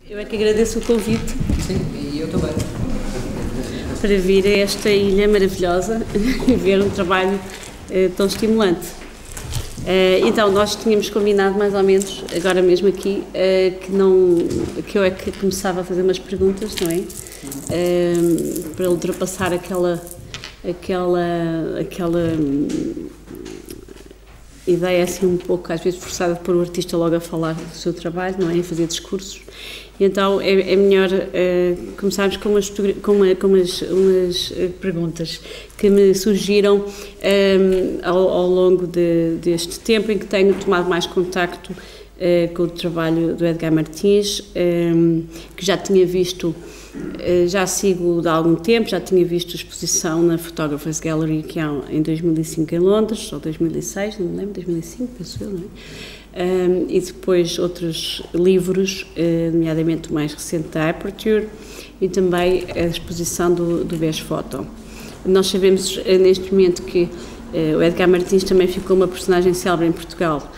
Eu é que agradeço o convite. Sim, e eu também. Para vir a esta ilha maravilhosa e ver um trabalho tão estimulante. Então, nós tínhamos combinado mais ou menos, agora mesmo aqui, que eu é que começava a fazer umas perguntas, não é? Para ultrapassar aquela ideia assim um pouco, às vezes forçada de pôr o artista logo a falar do seu trabalho, não é? A fazer discursos. Então é melhor começarmos com umas perguntas que me surgiram ao longo deste tempo em que tenho tomado mais contacto com o trabalho do Edgar Martins, que já tinha visto, já sigo há algum tempo, já tinha visto a exposição na Photographers Gallery que há em 2005 em Londres, ou 2006, não me lembro, 2005, penso eu, não é? E depois outros livros, nomeadamente o mais recente da Aperture, e também a exposição do Best Photo. Nós sabemos neste momento que o Edgar Martins também ficou uma personagem célebre em Portugal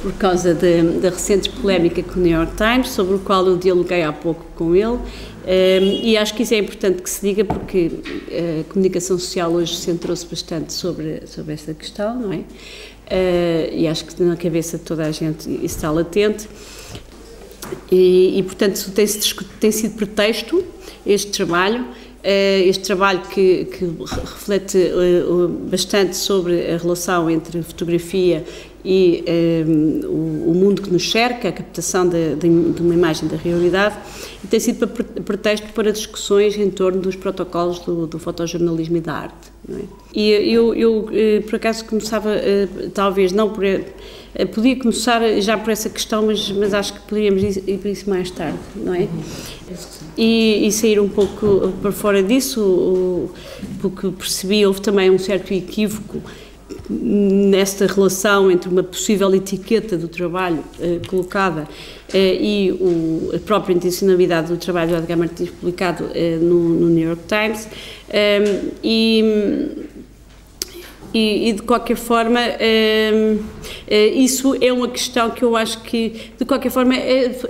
por causa da recente polémica com o New York Times, sobre o qual eu dialoguei há pouco com ele, e acho que isso é importante que se diga porque a comunicação social hoje centrou-se bastante sobre esta questão, não é? E acho que na cabeça de toda a gente isso está latente e portanto tem sido pretexto este trabalho que reflete bastante sobre a relação entre a fotografia e o mundo que nos cerca, a captação de uma imagem da realidade, e tem sido pretexto para discussões em torno dos protocolos do fotojornalismo e da arte. Não é? E eu por acaso começava, talvez não por... podia começar já por essa questão, mas acho que poderíamos ir para isso mais tarde, não é? E sair um pouco para fora disso, porque percebi, houve também um certo equívoco nesta relação entre uma possível etiqueta do trabalho colocada e a própria intencionalidade do trabalho do Edgar Martins publicado no New York Times, e de qualquer forma isso é uma questão que eu acho que de qualquer forma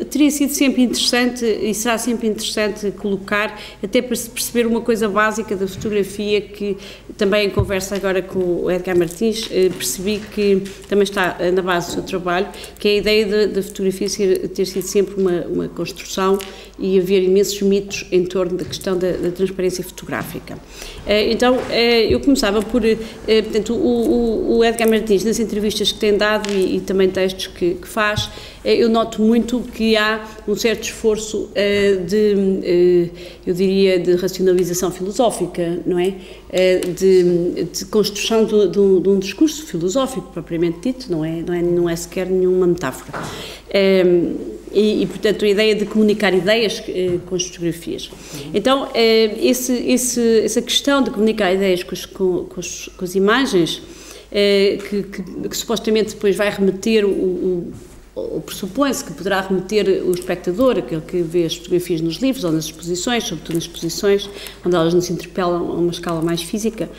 teria sido sempre interessante e será sempre interessante colocar, até para se perceber uma coisa básica da fotografia que também em conversa agora com o Edgar Martins percebi que também está na base do seu trabalho, que é a ideia da fotografia ter sido sempre uma construção e haver imensos mitos em torno da questão da transparência fotográfica. Então eu começava por portanto, o Edgar Martins, nas entrevistas que tem dado e também textos que faz, eu noto muito que há um certo esforço eu diria, de racionalização filosófica, não é? De construção de um discurso filosófico, propriamente dito, não é sequer nenhuma metáfora. E, portanto, a ideia de comunicar ideias com as fotografias. Então, essa questão de comunicar ideias com as imagens, que supostamente depois vai remeter ou pressupõe-se que poderá remeter o espectador, aquele que vê as fotografias nos livros ou nas exposições, sobretudo nas exposições, onde elas nos interpelam a uma escala mais física,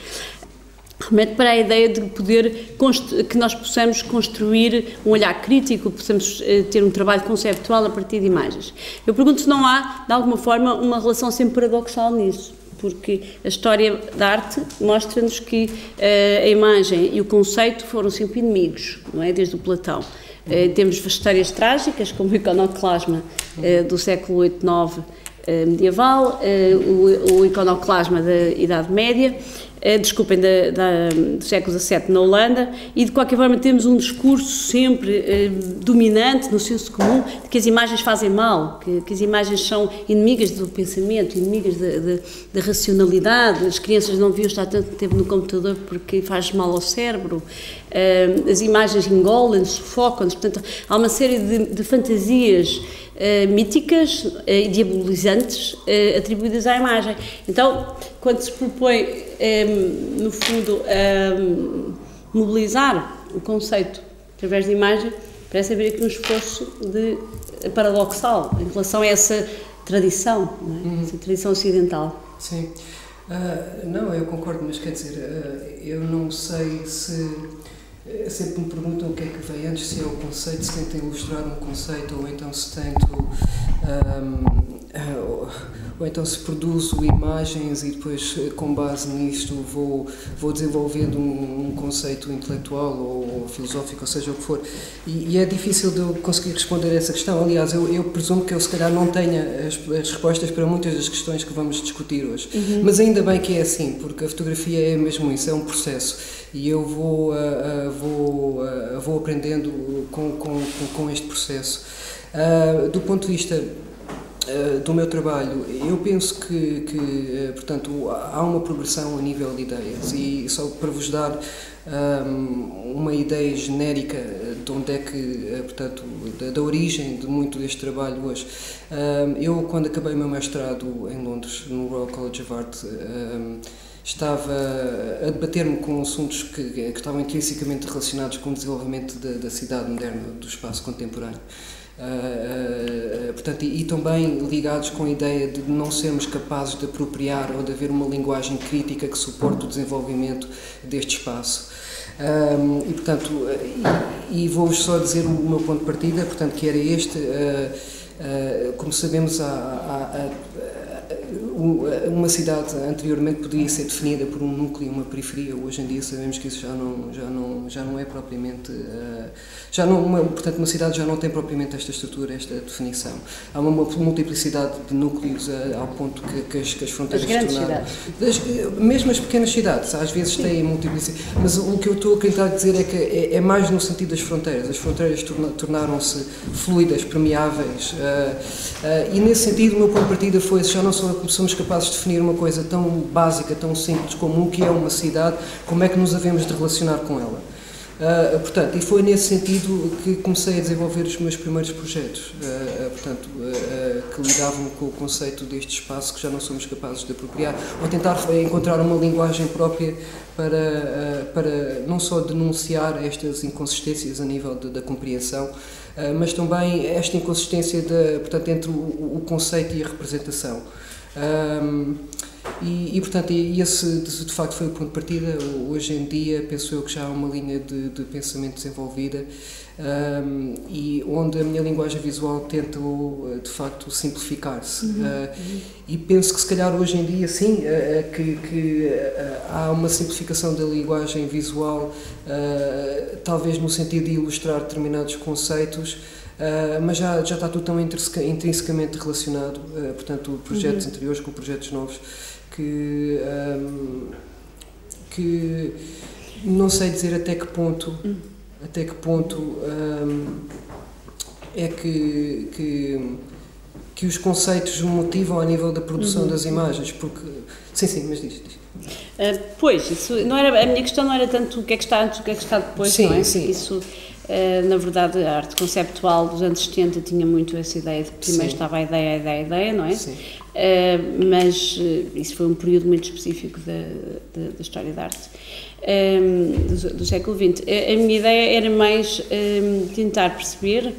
remete para a ideia de que nós possamos construir um olhar crítico, possamos ter um trabalho conceptual a partir de imagens. Eu pergunto se não há, de alguma forma, uma relação sempre paradoxal nisso, porque a história da arte mostra-nos que a imagem e o conceito foram sempre inimigos, não é? Desde o Platão. Temos histórias trágicas, como o iconoclasma do século VIII-IX medieval, o iconoclasma da Idade Média, do século XVII na Holanda, e de qualquer forma temos um discurso sempre dominante no senso comum de que as imagens fazem mal, que as imagens são inimigas do pensamento, inimigas da racionalidade, as crianças não deviam estar tanto tempo no computador porque faz mal ao cérebro, as imagens engolem, sufocam-nos, portanto há uma série de fantasias míticas e diabolizantes atribuídas à imagem. Então, quando se propõe, no fundo, mobilizar o conceito através de imagem, parece haver aqui um esforço paradoxal em relação a essa tradição, não é? Essa tradição ocidental. Sim. Não, eu concordo, mas quer dizer, eu não sei se... Sempre me perguntam o que é que vem antes, se é o conceito, se tento ilustrar um conceito ou então se tento ou então se produzo imagens e depois, com base nisto, vou desenvolvendo um conceito intelectual ou filosófico, ou seja o que for. E é difícil de eu conseguir responder a essa questão. Aliás, eu presumo que eu, se calhar, não tenha as respostas para muitas das questões que vamos discutir hoje. Mas ainda bem que é assim, porque a fotografia é mesmo isso, é um processo. E eu vou aprendendo com este processo. Do ponto de vista do meu trabalho, eu penso que portanto, há uma progressão a nível de ideias, e só para vos dar uma ideia genérica de onde é que, portanto, da origem de muito deste trabalho hoje. Eu, quando acabei o meu mestrado em Londres, no Royal College of Art, estava a debater-me com assuntos que estavam intrinsecamente relacionados com o desenvolvimento da cidade moderna, do espaço contemporâneo. Portanto, e também ligados com a ideia de não sermos capazes de apropriar ou de haver uma linguagem crítica que suporte o desenvolvimento deste espaço. E, portanto, vou-vos só dizer o meu ponto de partida, portanto, que era este. Como sabemos, uma cidade anteriormente podia ser definida por um núcleo e uma periferia. Hoje em dia sabemos que isso já não é propriamente, portanto, uma cidade já não tem propriamente esta estrutura, esta definição. Há uma multiplicidade de núcleos ao ponto que as fronteiras se tornaram. Mesmo as pequenas cidades às vezes têm multiplicidade, mas o que eu estou a tentar dizer é que é mais no sentido das fronteiras. As fronteiras tornaram-se fluidas, permeáveis, e nesse sentido o meu ponto de partida foi: já não somos capazes de definir uma coisa tão básica, tão simples como o que é uma cidade, como é que nos havemos de relacionar com ela? Portanto, e foi nesse sentido que comecei a desenvolver os meus primeiros projetos, portanto, que lidavam com o conceito deste espaço que já não somos capazes de apropriar, ou tentar encontrar uma linguagem própria para não só denunciar estas inconsistências a nível da compreensão, mas também esta inconsistência portanto, entre o conceito e a representação. Portanto, esse de facto foi o ponto de partida. Hoje em dia penso eu que já há uma linha de pensamento desenvolvida, e onde a minha linguagem visual tenta de facto simplificar-se. E penso que se calhar hoje em dia sim, que há uma simplificação da linguagem visual, talvez no sentido de ilustrar determinados conceitos, mas já está tudo tão intrinsecamente relacionado, portanto, projetos anteriores com projetos novos, que não sei dizer até que ponto é que os conceitos motivam a nível da produção das imagens, porque... Sim, mas diz. Pois, isso não era, a minha questão não era tanto o que é que está antes, o que é que está depois, sim, não é? Sim. Isso, na verdade, a arte conceptual dos anos 70 tinha muito essa ideia de que primeiro estava a ideia, não é? Sim. Mas isso foi um período muito específico da história da arte do século XX. A minha ideia era mais tentar perceber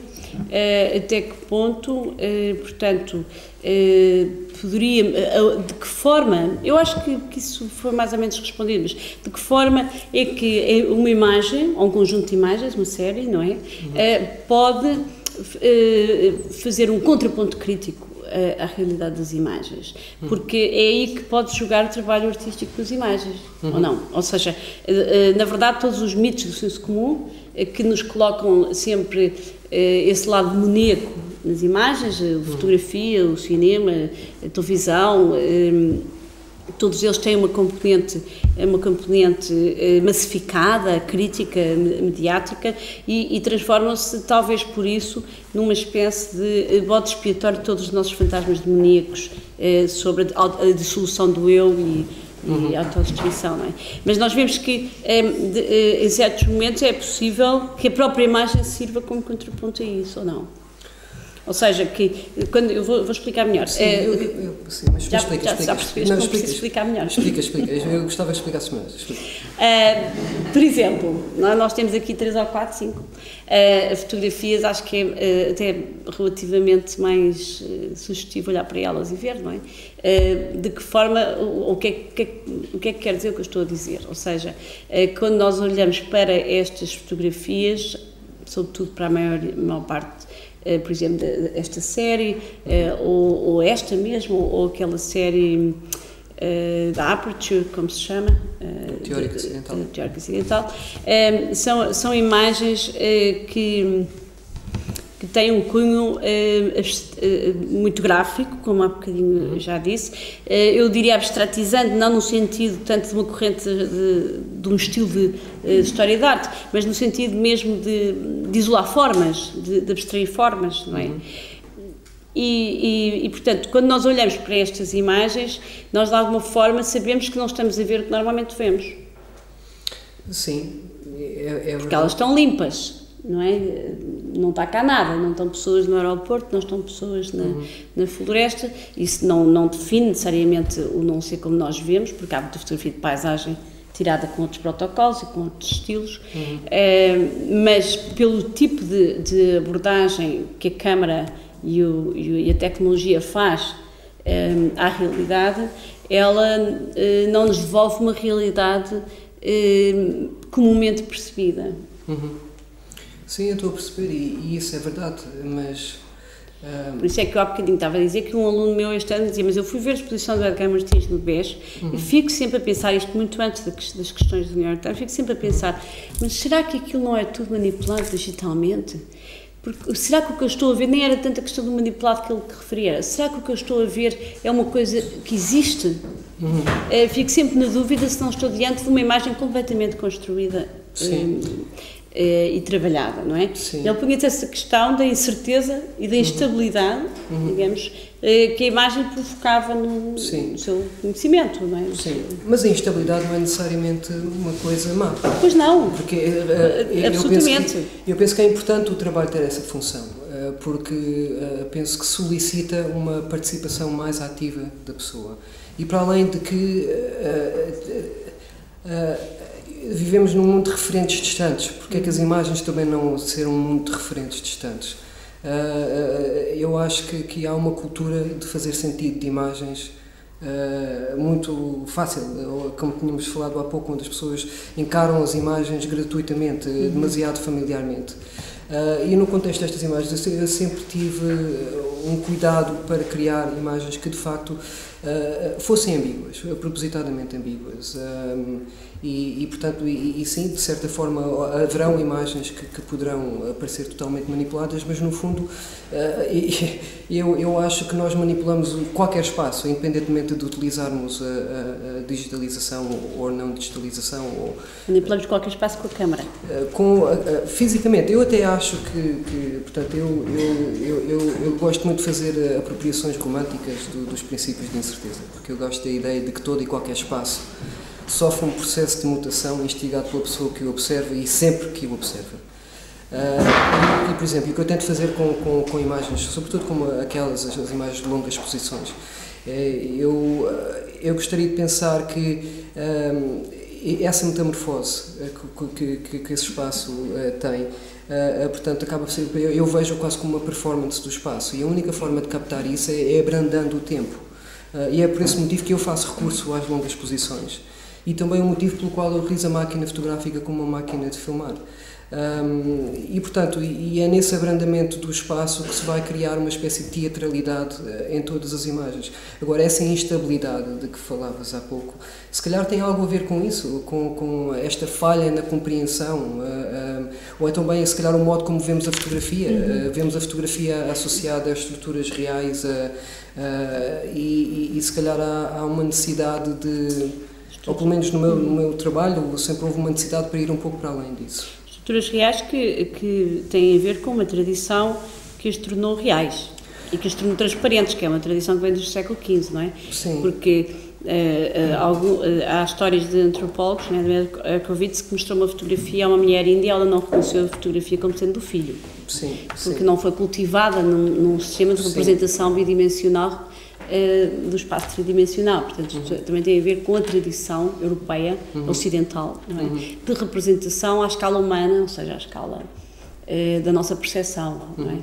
até que ponto, portanto, poderia, de que forma, eu acho que isso foi mais ou menos respondido, mas de que forma é que uma imagem, ou um conjunto de imagens, uma série, não é? Pode fazer um contraponto crítico à realidade das imagens, porque é aí que pode jogar o trabalho artístico das imagens, ou não? Ou seja, na verdade, todos os mitos do senso comum que nos colocam sempre esse lado demoníaco nas imagens, a fotografia, o cinema, a televisão, todos eles têm uma componente massificada, crítica, mediática, e transformam-se, talvez por isso, numa espécie de bode expiatório de todos os nossos fantasmas demoníacos sobre a dissolução do eu e a autodestruição, não é? Mas nós vemos que em certos momentos é possível que a própria imagem sirva como contraponto a isso, ou não? Ou seja, que quando eu vou explicar melhor. Sim, sim, mas já percebeste, não preciso explicar melhor. Explica. Eu gostava de explicar melhor. Por exemplo, nós temos aqui 3 ou 4, 5 fotografias, acho que é até relativamente mais sugestivo olhar para elas e ver, não é? De que forma, o que é que quer dizer o que eu estou a dizer? Ou seja, quando nós olhamos para estas fotografias, sobretudo para a maior parte por exemplo, esta série, ou esta mesmo, ou aquela série da Aperture, como se chama? Teórica Ocidental. Teórica Ocidental. São imagens que têm um cunho muito gráfico, como há bocadinho já disse. Eu diria abstratizante, não no sentido tanto de uma corrente de um estilo de história de arte, mas no sentido mesmo de isolar formas, de abstrair formas, não é? E, portanto, quando nós olhamos para estas imagens, nós de alguma forma sabemos que não estamos a ver o que normalmente vemos. Sim, porque elas estão limpas. Não é? Não está cá nada, não estão pessoas no aeroporto, não estão pessoas na floresta. Isso não define necessariamente o não ser como nós vemos, porque há muita fotografia de paisagem tirada com outros protocolos e com outros estilos, mas pelo tipo de abordagem que a câmara e a tecnologia faz à realidade, ela não nos devolve uma realidade comumente percebida. Sim, eu estou a perceber e isso é verdade, mas... Por isso é que eu há bocadinho estava a dizer que um aluno meu este ano dizia, mas eu fui ver a exposição do Edgar Martins no BES e fico sempre a pensar, isto muito antes das questões do New York Times, fico sempre a pensar, mas será que aquilo não é tudo manipulado digitalmente? Porque, será que o que eu estou a ver nem era tanta questão do manipulado que ele referia? Será que o que eu estou a ver é uma coisa que existe? Fico sempre na dúvida se não estou diante de uma imagem completamente construída e trabalhada, não é? Sim. Ele punha-se essa questão da incerteza e da instabilidade, digamos, que a imagem provocava no seu conhecimento, não é? Sim, mas a instabilidade não é necessariamente uma coisa má. Pois não, porque absolutamente. Eu penso que é importante o trabalho ter essa função, porque penso que solicita uma participação mais ativa da pessoa. E para além de que vivemos num mundo de referentes distantes, porque é que as imagens também não ser um mundo de referentes distantes? Eu acho que há uma cultura de fazer sentido de imagens muito fácil, como tínhamos falado há pouco, onde as pessoas encaram as imagens gratuitamente, demasiado familiarmente. E no contexto destas imagens eu sempre tive um cuidado para criar imagens que de facto fossem ambíguas, propositadamente ambíguas. Portanto, sim, de certa forma haverão imagens que poderão parecer totalmente manipuladas, mas no fundo eu acho que nós manipulamos qualquer espaço, independentemente de utilizarmos a digitalização ou não digitalização. Manipulamos qualquer espaço com a câmara. Fisicamente, eu até acho que portanto, eu gosto muito de fazer apropriações românticas dos princípios de incerteza, porque eu gosto da ideia de que todo e qualquer espaço sofre um processo de mutação instigado pela pessoa que o observa e sempre que o observa. Por exemplo, o que eu tento fazer com imagens, sobretudo como aquelas, as imagens de longas exposições, eu gostaria de pensar que essa metamorfose que esse espaço tem, portanto, acaba por ser, eu vejo quase como uma performance do espaço, e a única forma de captar isso é abrandando o tempo. E é por esse motivo que eu faço recurso às longas exposições. E também o motivo pelo qual eu utilizo a máquina fotográfica como uma máquina de filmar. Portanto, é nesse abrandamento do espaço que se vai criar uma espécie de teatralidade em todas as imagens. Agora, essa instabilidade de que falavas há pouco, se calhar tem algo a ver com isso, com esta falha na compreensão, ou é também, se calhar, o modo como vemos a fotografia. Vemos a fotografia associada a estruturas reais e se calhar há uma necessidade de... Ou pelo menos no meu trabalho sempre houve uma necessidade para ir um pouco para além disso. Estruturas reais que têm a ver com uma tradição que as tornou reais e que as tornou transparentes, que é uma tradição que vem do século XV, não é? Sim. Porque há histórias de antropólogos, né, de Erkovitz, que mostrou uma fotografia a uma mulher índia e ela não reconheceu a fotografia como sendo do filho. Sim. Porque não foi cultivada num sistema de representação bidimensional do espaço tridimensional. Portanto, também tem a ver com a tradição europeia, ocidental, não é? De representação à escala humana, ou seja, à escala da nossa percepção, não é?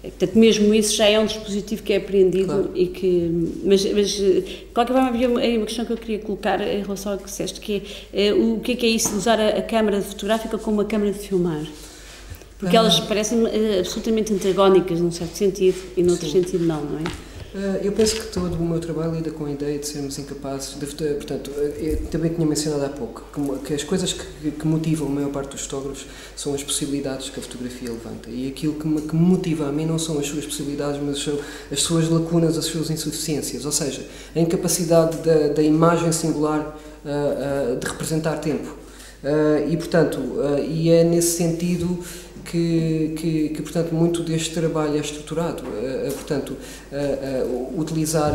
Portanto, mesmo isso já é um dispositivo que é apreendido, claro. E que... Mas de qualquer forma, havia uma questão que eu queria colocar em relação ao que disseste, que é o que é isso de usar a câmara fotográfica como uma câmara de filmar? Porque elas parecem absolutamente antagónicas num certo sentido e noutro sentido não é? Eu penso que todo o meu trabalho lida com a ideia de sermos incapazes de, portanto, eu também tinha mencionado há pouco que as coisas que motivam a maior parte dos fotógrafos são as possibilidades que a fotografia levanta, e aquilo que me motiva a mim não são as suas possibilidades, mas são as suas lacunas, as suas insuficiências, ou seja, a incapacidade da imagem singular de representar tempo. E portanto, e é nesse sentido que portanto, muito deste trabalho é estruturado, portanto, utilizar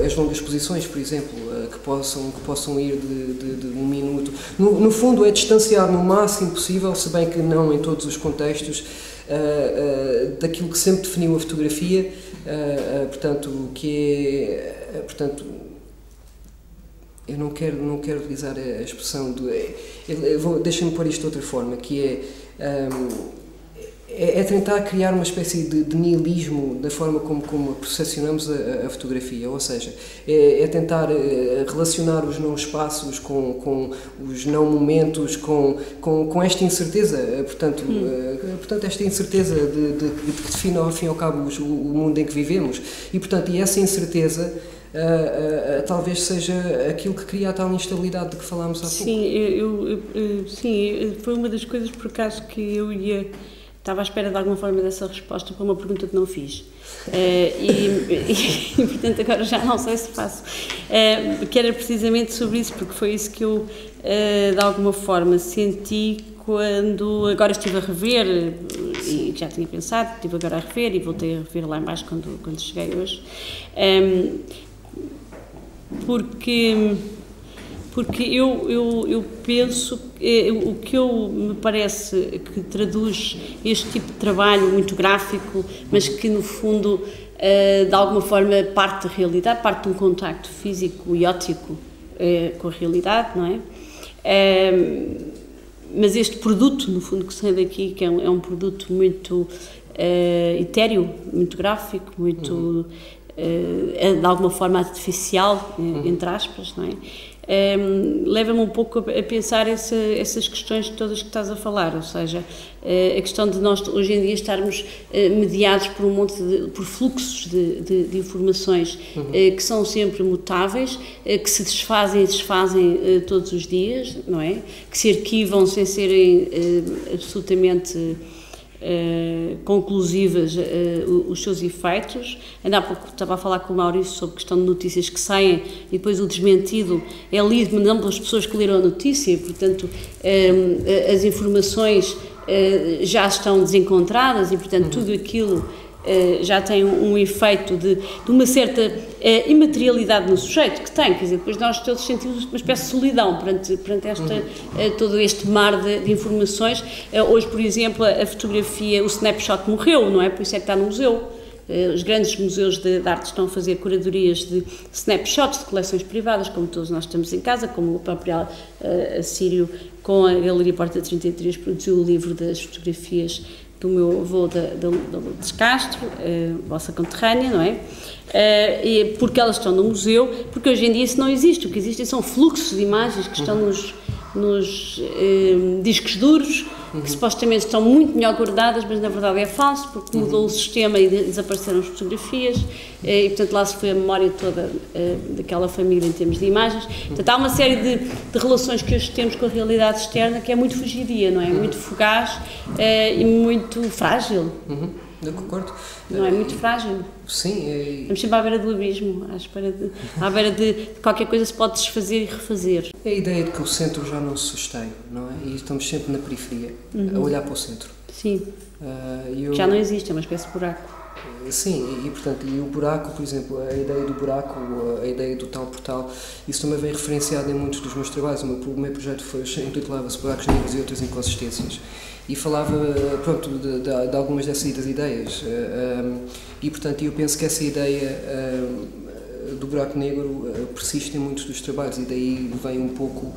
as longas exposições, por exemplo, que possam ir de um minuto. No fundo, é distanciar no máximo possível, se bem que não em todos os contextos, daquilo que sempre definiu a fotografia, portanto, que é, portanto, eu não quero utilizar a expressão deixem-me pôr isto de outra forma, que é tentar criar uma espécie de nihilismo da forma como percepcionamos a fotografia, ou seja, é tentar relacionar os não espaços com os não momentos, com esta incerteza, portanto, esta incerteza que define ao fim e ao cabo o mundo em que vivemos, e portanto, e essa incerteza talvez seja aquilo que cria a tal instabilidade de que falámos há pouco. Sim, foi uma das coisas por acaso que estava à espera de alguma forma dessa resposta para uma pergunta que não fiz. E portanto agora já não sei se faço. Que era precisamente sobre isso, porque foi isso que eu de alguma forma senti quando agora estive a rever, e já tinha pensado, estive agora a rever e voltei a rever lá embaixo quando cheguei hoje. Porque eu penso, o que me parece que traduz este tipo de trabalho muito gráfico, mas que no fundo, de alguma forma, parte da realidade, parte de um contacto físico e óptico com a realidade, não é? Mas este produto, no fundo, que sai daqui, que é um produto muito etéreo, muito gráfico, muito, de alguma forma, artificial, entre aspas, não é? Leva-me um pouco a pensar essas questões todas que estás a falar, ou seja, a questão de nós hoje em dia estarmos mediados por por fluxos de informações que são sempre mutáveis, que se desfazem e desfazem todos os dias, não é? Que se arquivam sem serem absolutamente conclusivas os seus efeitos. Ainda há pouco estava a falar com o Maurício sobre a questão de notícias que saem e depois o desmentido é lido não pelas pessoas que leram a notícia, portanto as informações já estão desencontradas e portanto tudo aquilo já tem um efeito de uma certa imaterialidade no sujeito, que tem, quer dizer, depois nós todos sentimos uma espécie de solidão perante todo este mar de informações. Hoje, por exemplo, a fotografia, o snapshot morreu, não é? Por isso é que está no museu. Os grandes museus de arte estão a fazer curadorias de snapshots de coleções privadas, como todos nós estamos em casa, como o próprio Assírio, com a Galeria Porta 33, produziu o livro das fotografias do meu avô da Lourdes Castro, vossa conterrânea, não é? Porque elas estão no museu, porque hoje em dia isso não existe. O que existe são fluxos de imagens que estão nos discos duros, que supostamente estão muito melhor guardadas, mas na verdade é falso, porque mudou o sistema e desapareceram as fotografias, e portanto lá se foi a memória toda daquela família em termos de imagens. Portanto há uma série de relações que hoje temos com a realidade externa que é muito fugidia, não é? Muito fugaz e muito frágil. Eu concordo. Não é? Muito frágil. Sim. Estamos sempre à beira do abismo, à beira de qualquer coisa se pode desfazer e refazer. É a ideia de que o centro já não se sustém, não é? E estamos sempre na periferia, a olhar para o centro. Sim. Já não existe, é uma espécie de buraco. Sim, e portanto, e o buraco, por exemplo, a ideia do buraco, a ideia do tal portal, isso também vem referenciado em muitos dos meus trabalhos. O meu projeto intitulava-se Buracos Negros e Outras Inconsistências, e falava, pronto, de algumas dessas ideias, e portanto eu penso que essa ideia do buraco negro persiste em muitos dos trabalhos, e daí vem um pouco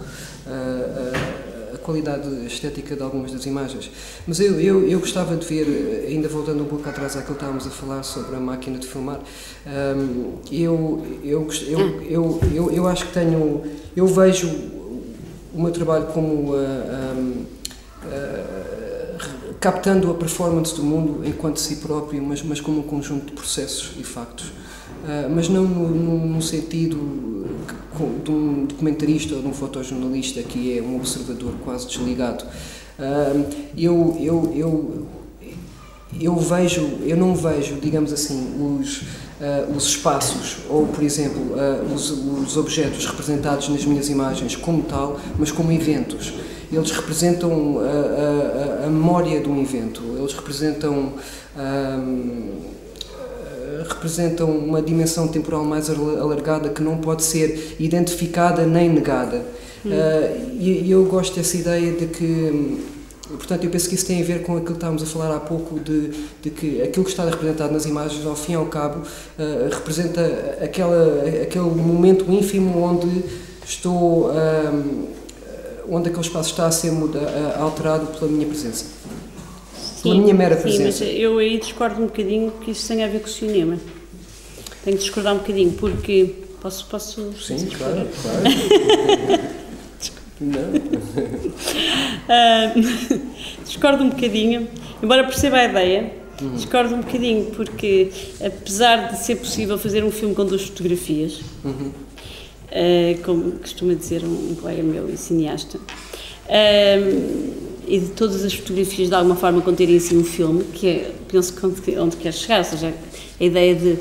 a qualidade estética de algumas das imagens. Mas eu gostava de ver, ainda voltando um pouco atrás àquilo que estávamos a falar sobre a máquina de filmar, eu acho que eu vejo o meu trabalho como captando a performance do mundo enquanto si próprio, mas como um conjunto de processos e factos. Mas não no sentido de um documentarista ou de um fotojornalista que é um observador quase desligado. Eu não vejo, digamos assim, os espaços ou, por exemplo, os objetos representados nas minhas imagens como tal, mas como eventos. Eles representam a memória de um evento, eles representam uma dimensão temporal mais alargada que não pode ser identificada nem negada. E eu gosto dessa ideia de que, portanto, eu penso que isso tem a ver com aquilo que estávamos a falar há pouco, de que aquilo que está representado nas imagens, ao fim e ao cabo, representa aquele momento ínfimo onde aquele espaço está a ser alterado pela minha presença. Pela minha mera presença. Sim, mas eu aí discordo um bocadinho que isso tem a ver com o cinema. Tenho que discordar um bocadinho, porque... Posso Sim, claro. Não. Discordo um bocadinho, embora perceba a ideia, discordo um bocadinho, porque apesar de ser possível fazer um filme com 2 fotografias, como costuma dizer um colega meu e cineasta, e de todas as fotografias de alguma forma conterem assim um filme, que é, penso que onde quer chegar, ou seja, a ideia de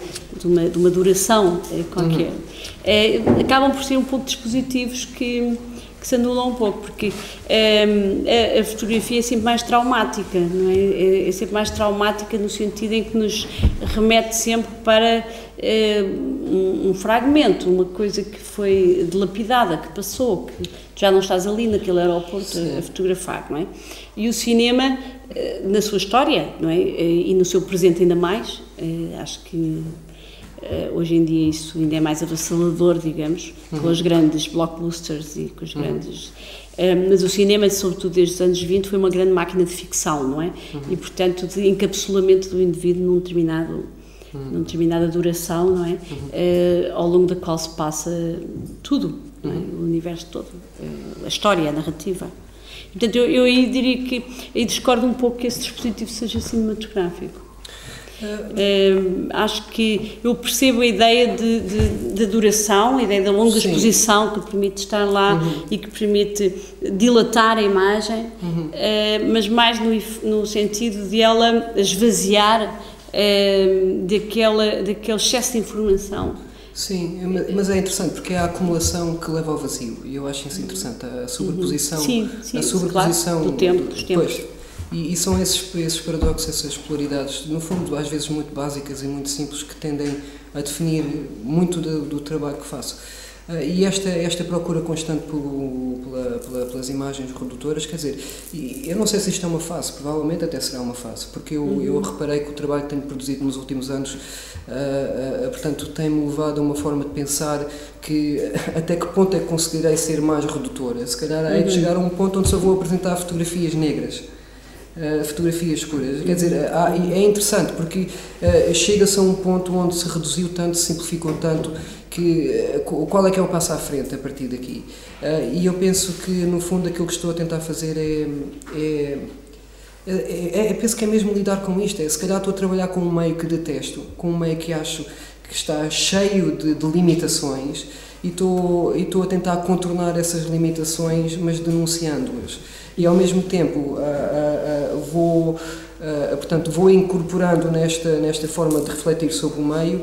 uma duração qualquer, acabam por ser um pouco dispositivos que se anulam um pouco, porque a fotografia é sempre mais traumática, não é? É sempre mais traumática no sentido em que nos remete sempre para um fragmento, uma coisa que foi dilapidada, que passou, que já não estás ali naquele aeroporto a fotografar, não é? E o cinema, na sua história, não é? E no seu presente ainda mais, acho que hoje em dia isso ainda é mais avassalador, digamos, com os grandes blockbusters e com os grandes... mas o cinema, sobretudo desde os anos 20, foi uma grande máquina de ficção, não é? E, portanto, de encapsulamento do indivíduo numa determinada duração, não é? Ao longo da qual se passa tudo, não é? O universo todo, a história, a narrativa. Portanto, eu aí diria que aí discordo um pouco que esse dispositivo seja cinematográfico. Acho que eu percebo a ideia de duração, a ideia da longa exposição que permite estar lá e que permite dilatar a imagem, mas mais no sentido de ela esvaziar daquele excesso de informação. Sim, mas é interessante porque é a acumulação que leva ao vazio e eu acho isso interessante, a sobreposição, claro, do tempo, dos tempos. E são esses paradoxos, essas polaridades, no fundo, às vezes muito básicas e muito simples, que tendem a definir muito do trabalho que faço. E esta procura constante pelas imagens redutoras, quer dizer, eu não sei se isto é uma fase, provavelmente até será uma fase, porque eu reparei que o trabalho que tenho produzido nos últimos anos, portanto, tem-me levado a uma forma de pensar que até que ponto é que conseguirei ser mais redutora. Se calhar hei de chegar a um ponto onde só vou apresentar fotografias negras. Fotografias escuras, quer dizer, é interessante porque chega-se a um ponto onde se reduziu tanto, se simplificou tanto, que qual é que é o passo à frente a partir daqui? E eu penso que no fundo aquilo que estou a tentar fazer penso que é mesmo lidar com isto, se calhar estou a trabalhar com um meio que detesto, com um meio que acho que está cheio de limitações e estou a tentar contornar essas limitações, mas denunciando-as. E ao mesmo tempo vou incorporando nesta forma de refletir sobre o meio,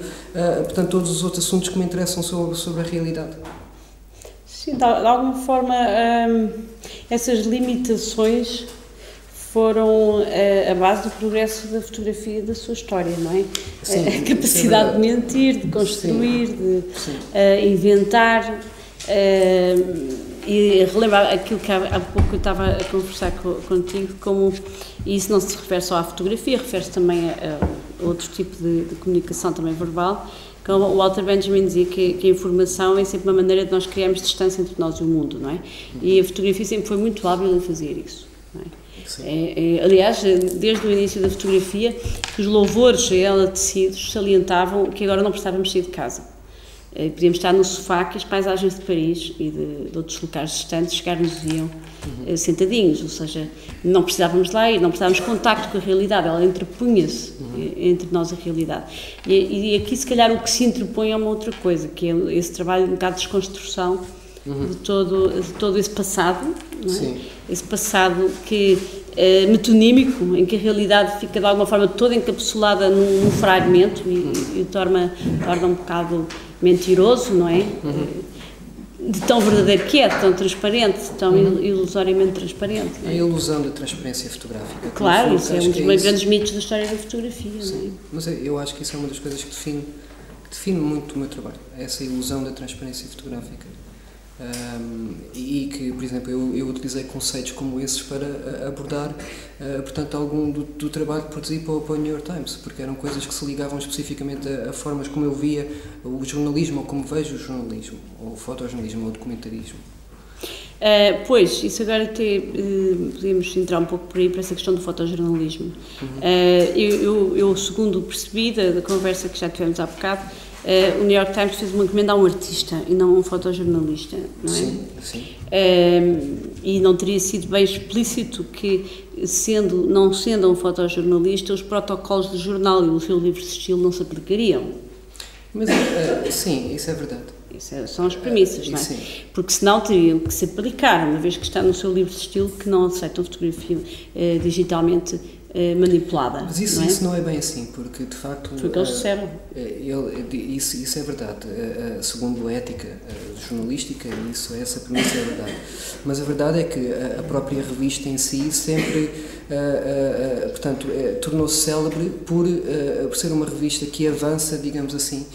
portanto, todos os outros assuntos que me interessam sobre a realidade. Sim, de alguma forma, essas limitações foram a base do progresso da fotografia e da sua história, não é? Sim, a capacidade de mentir, de construir, de inventar... e relembrar aquilo que há pouco eu estava a conversar contigo, como isso não se refere só à fotografia, refere-se também a outro tipo de comunicação também verbal, como o Walter Benjamin dizia que a informação é sempre uma maneira de nós criarmos distância entre nós e o mundo, não é? E a fotografia sempre foi muito hábil em fazer isso, não é? Aliás, desde o início da fotografia, os louvores a ela tecidos salientavam que agora não precisávamos sair de casa. Podíamos estar no sofá que as paisagens de Paris e de outros locais distantes chegar-nos-iam sentadinhos, ou seja, não precisávamos lá ir, não precisávamos de contacto com a realidade, ela interpunha-se entre nós a realidade. E aqui, se calhar, o que se interpõe é uma outra coisa, que é esse trabalho um bocado de desconstrução de todo esse passado, não é? Sim. Esse passado que metonímico, em que a realidade fica de alguma forma toda encapsulada num fragmento e torna um bocado mentiroso, não é? De tão verdadeiro que é, tão transparente, tão ilusoriamente transparente. É a ilusão da transparência fotográfica. Claro, isso é um dos grandes mitos da história da fotografia. Sim, não é? Mas eu acho que isso é uma das coisas que define muito o meu trabalho, essa ilusão da transparência fotográfica. E que, por exemplo, eu utilizei conceitos como esses para abordar, portanto, algum do trabalho que produzi para o New York Times, porque eram coisas que se ligavam especificamente a formas como eu via o jornalismo, ou como vejo o jornalismo, ou o fotojornalismo, ou o documentarismo. Pois, isso agora até podemos entrar um pouco por aí para essa questão do fotojornalismo. Eu, segundo percebi da conversa que já tivemos há bocado, o New York Times fez uma encomenda a um artista e não a um fotojornalista, não é? Sim, sim. E não teria sido bem explícito que, não sendo um fotojornalista, os protocolos do jornal e o seu livro de estilo não se aplicariam. Mas, sim, isso é verdade. Isso são as premissas, não é? Sim. Porque senão teriam que se aplicar, uma vez que está no seu livro de estilo, que não aceitam fotografia digitalmente manipulada. Mas isso não é bem assim, porque de facto... Foi o que eles disseram. Isso é verdade, segundo a ética jornalística, essa premissa é verdade. Mas a verdade é que a própria revista em si sempre, portanto, tornou-se célebre por ser uma revista que avança, digamos assim,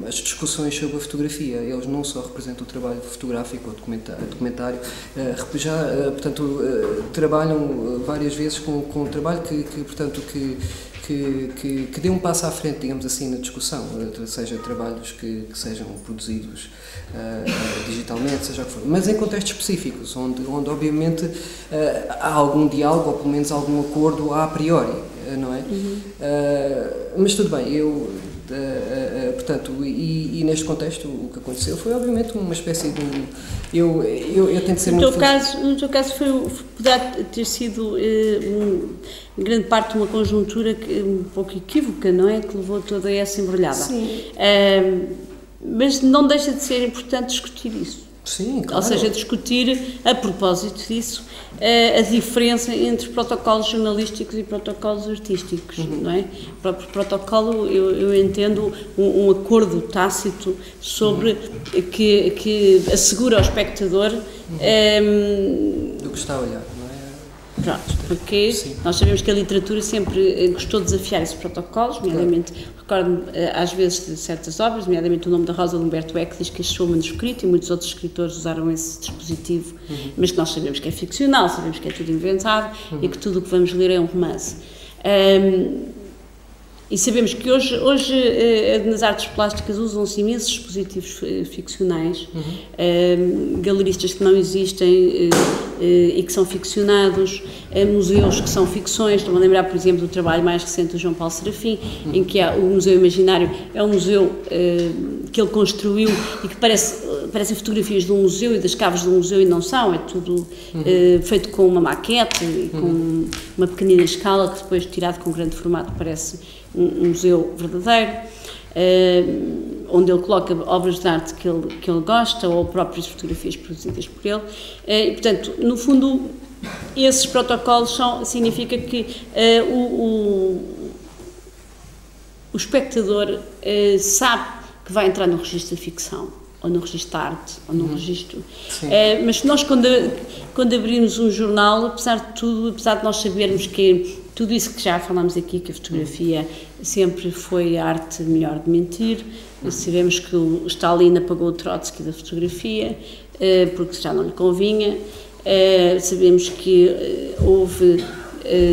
as discussões sobre a fotografia. Eles não só representam o trabalho fotográfico ou documentário, portanto, trabalham várias vezes com um trabalho que dê um passo à frente, digamos assim, na discussão, seja trabalhos que sejam produzidos digitalmente, seja o que for, mas em contextos específicos, onde obviamente há algum diálogo, ou pelo menos algum acordo a priori, não é? Mas tudo bem, portanto, e neste contexto o que aconteceu foi obviamente uma espécie de eu tento ser muito... No teu caso poderá ter sido em grande parte uma conjuntura um pouco equívoca, não é? Que levou toda essa embrulhada. Sim. Mas não deixa de ser importante discutir isso. Sim, claro. Ou seja, discutir, a propósito disso, a diferença entre protocolos jornalísticos e protocolos artísticos, não é? O próprio protocolo, eu entendo um acordo tácito sobre que assegura ao espectador do que está a olhar, não é? Pronto, porque nós sabemos que a literatura sempre gostou de desafiar esses protocolos, nomeadamente, recordo-me às vezes de certas obras, nomeadamente O Nome da Rosa de Humberto Eco, diz que achou o manuscrito, e muitos outros escritores usaram esse dispositivo, mas que nós sabemos que é ficcional, sabemos que é tudo inventado e que tudo o que vamos ler é um romance. E sabemos que hoje nas artes plásticas usam-se imensos dispositivos ficcionais, galeristas que não existem e que são ficcionados, museus que são ficções. Estou-me a lembrar, por exemplo, do trabalho mais recente do João Paulo Serafim, em que há o Museu Imaginário, é um museu que ele construiu e que parecem fotografias de um museu e das caves de um museu, e não são, é tudo feito com uma maquete e com uma pequenina escala, que depois, tirado com grande formato, parece um museu verdadeiro, onde ele coloca obras de arte que ele gosta, ou próprias fotografias produzidas por ele, e portanto, no fundo, esses protocolos significa que o espectador sabe que vai entrar no registro da ficção, ou no registro da arte, ou no registro... mas nós, quando abrimos um jornal, apesar de tudo, apesar de nós sabermos que tudo isso que já falámos aqui, que a fotografia sempre foi a arte melhor de mentir, sabemos que o Stalin apagou o Trotsky da fotografia, porque já não lhe convinha, sabemos que houve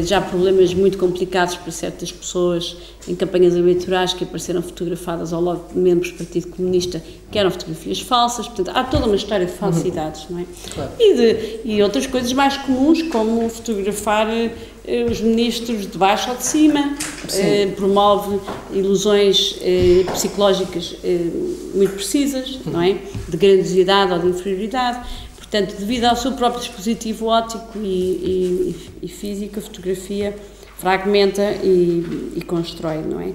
já problemas muito complicados para certas pessoas em campanhas eleitorais que apareceram fotografadas ao lado de membros do Partido Comunista, que eram fotografias falsas. Portanto, há toda uma história de falsidades, não é? Claro. E outras coisas mais comuns, como fotografar os ministros de baixo ou de cima, promove ilusões psicológicas muito precisas, não é? De grandiosidade ou de inferioridade. Portanto, devido ao seu próprio dispositivo óptico e físico, a fotografia fragmenta e constrói, não é?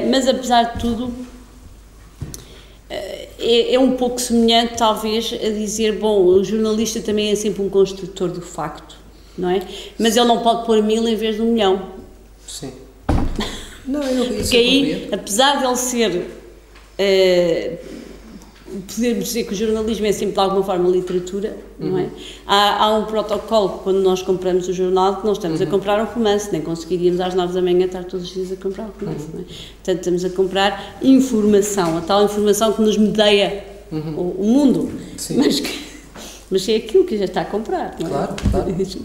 Mas, apesar de tudo, é um pouco semelhante, talvez, a dizer, bom, o jornalista também é sempre um construtor do facto, não é? Mas ele não pode pôr 1000 em vez de 1 milhão. Sim. Não, porque aí, apesar de ele ser... podemos dizer que o jornalismo é sempre de alguma forma literatura, não é? Há um protocolo quando nós compramos o jornal que não estamos a comprar um romance, nem conseguiríamos às 9 da manhã estar todos os dias a comprar um romance, não é? Portanto, estamos a comprar informação, a tal informação que nos medeia o mundo, mas é aquilo que já está a comprar, não é? Claro. Nós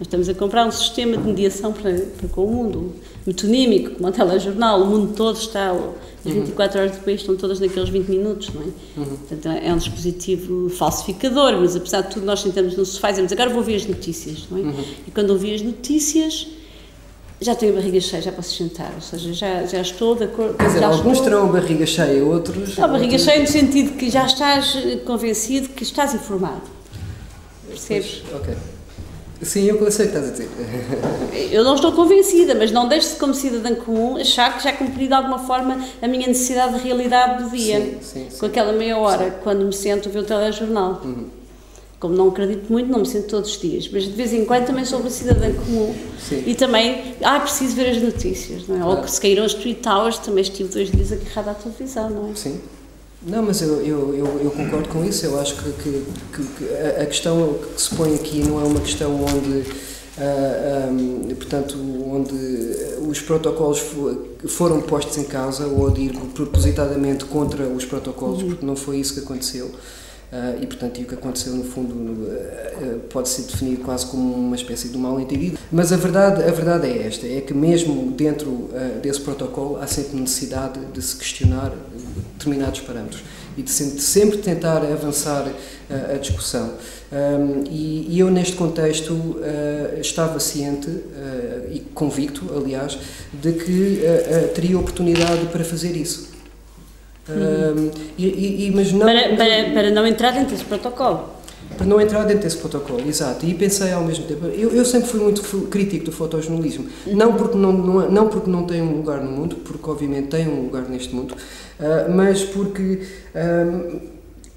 estamos a comprar um sistema de mediação para com o mundo, metonímico, como o telejornal, o mundo todo está... As 24 horas depois estão todas naqueles 20 minutos, não é? Portanto, é um dispositivo falsificador, mas apesar de tudo nós sentamos no sofá e dizemos, agora vou ver as notícias, não é? E quando ouvi as notícias, já tenho a barriga cheia, já posso sentar, ou seja, já estou de acordo... Quer dizer, alguns terão a barriga cheia, outros... A barriga cheia no sentido que já estás convencido que estás informado, percebes? Pois, ok. Sim, eu sei o que estás a dizer. Eu não estou convencida, mas não deixo-se como cidadã comum achar que já cumpri de alguma forma a minha necessidade de realidade do dia. Sim. Com aquela meia hora, quando me sento a ver o telejornal. Como não acredito muito, não me sento todos os dias, mas de vez em quando também sou uma cidadã comum. Sim. E também, preciso ver as notícias, não é? Claro. Ou que se caíram as Tweet Towers, também estive 2 dias agarrada à televisão, não é? Sim. Não, mas eu concordo com isso. Eu acho que a questão que se põe aqui não é uma questão onde, portanto, onde os protocolos foram postos em causa ou de ir propositadamente contra os protocolos, porque não foi isso que aconteceu. E, portanto, o que aconteceu, no fundo, pode ser definido quase como uma espécie de mal-entendido. Mas a verdade é esta, é que mesmo dentro desse protocolo há sempre necessidade de se questionar determinados parâmetros e de sempre tentar avançar a discussão. E eu, neste contexto, estava ciente e convicto, aliás, de que teria oportunidade para fazer isso. Mas não, para não entrar dentro desse protocolo. Para não entrar dentro desse protocolo, exato. E pensei ao mesmo tempo, eu sempre fui muito crítico do fotojornalismo, não porque não tem um lugar no mundo, porque obviamente tem um lugar neste mundo, mas porque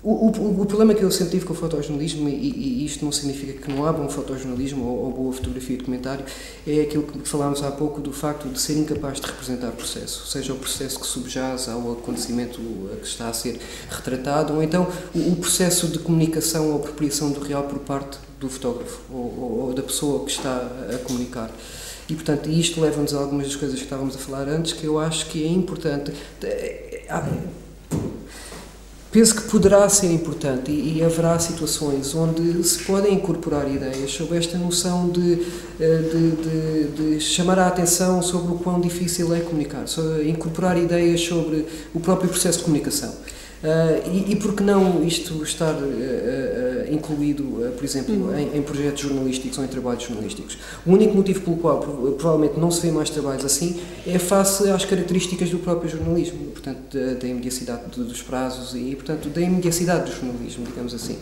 o problema que eu sempre tive com o fotojornalismo, e isto não significa que não há bom fotojornalismo ou boa fotografia e documentário, é aquilo que falámos há pouco do facto de ser incapaz de representar o processo, seja o processo que subjaz ao acontecimento que está a ser retratado, ou então o processo de comunicação ou apropriação do real por parte do fotógrafo ou da pessoa que está a comunicar. E, portanto, isto leva-nos a algumas das coisas que estávamos a falar antes, que eu acho que é importante. Penso que poderá ser importante e haverá situações onde se podem incorporar ideias sobre esta noção de chamar a atenção sobre o quão difícil é comunicar, incorporar ideias sobre o próprio processo de comunicação. E por que não isto estar incluído, por exemplo, em projetos jornalísticos ou em trabalhos jornalísticos? O único motivo pelo qual provavelmente não se vê mais trabalhos assim é face às características do próprio jornalismo, portanto, da imediacidade dos prazos e, portanto, da imediacidade do jornalismo, digamos assim.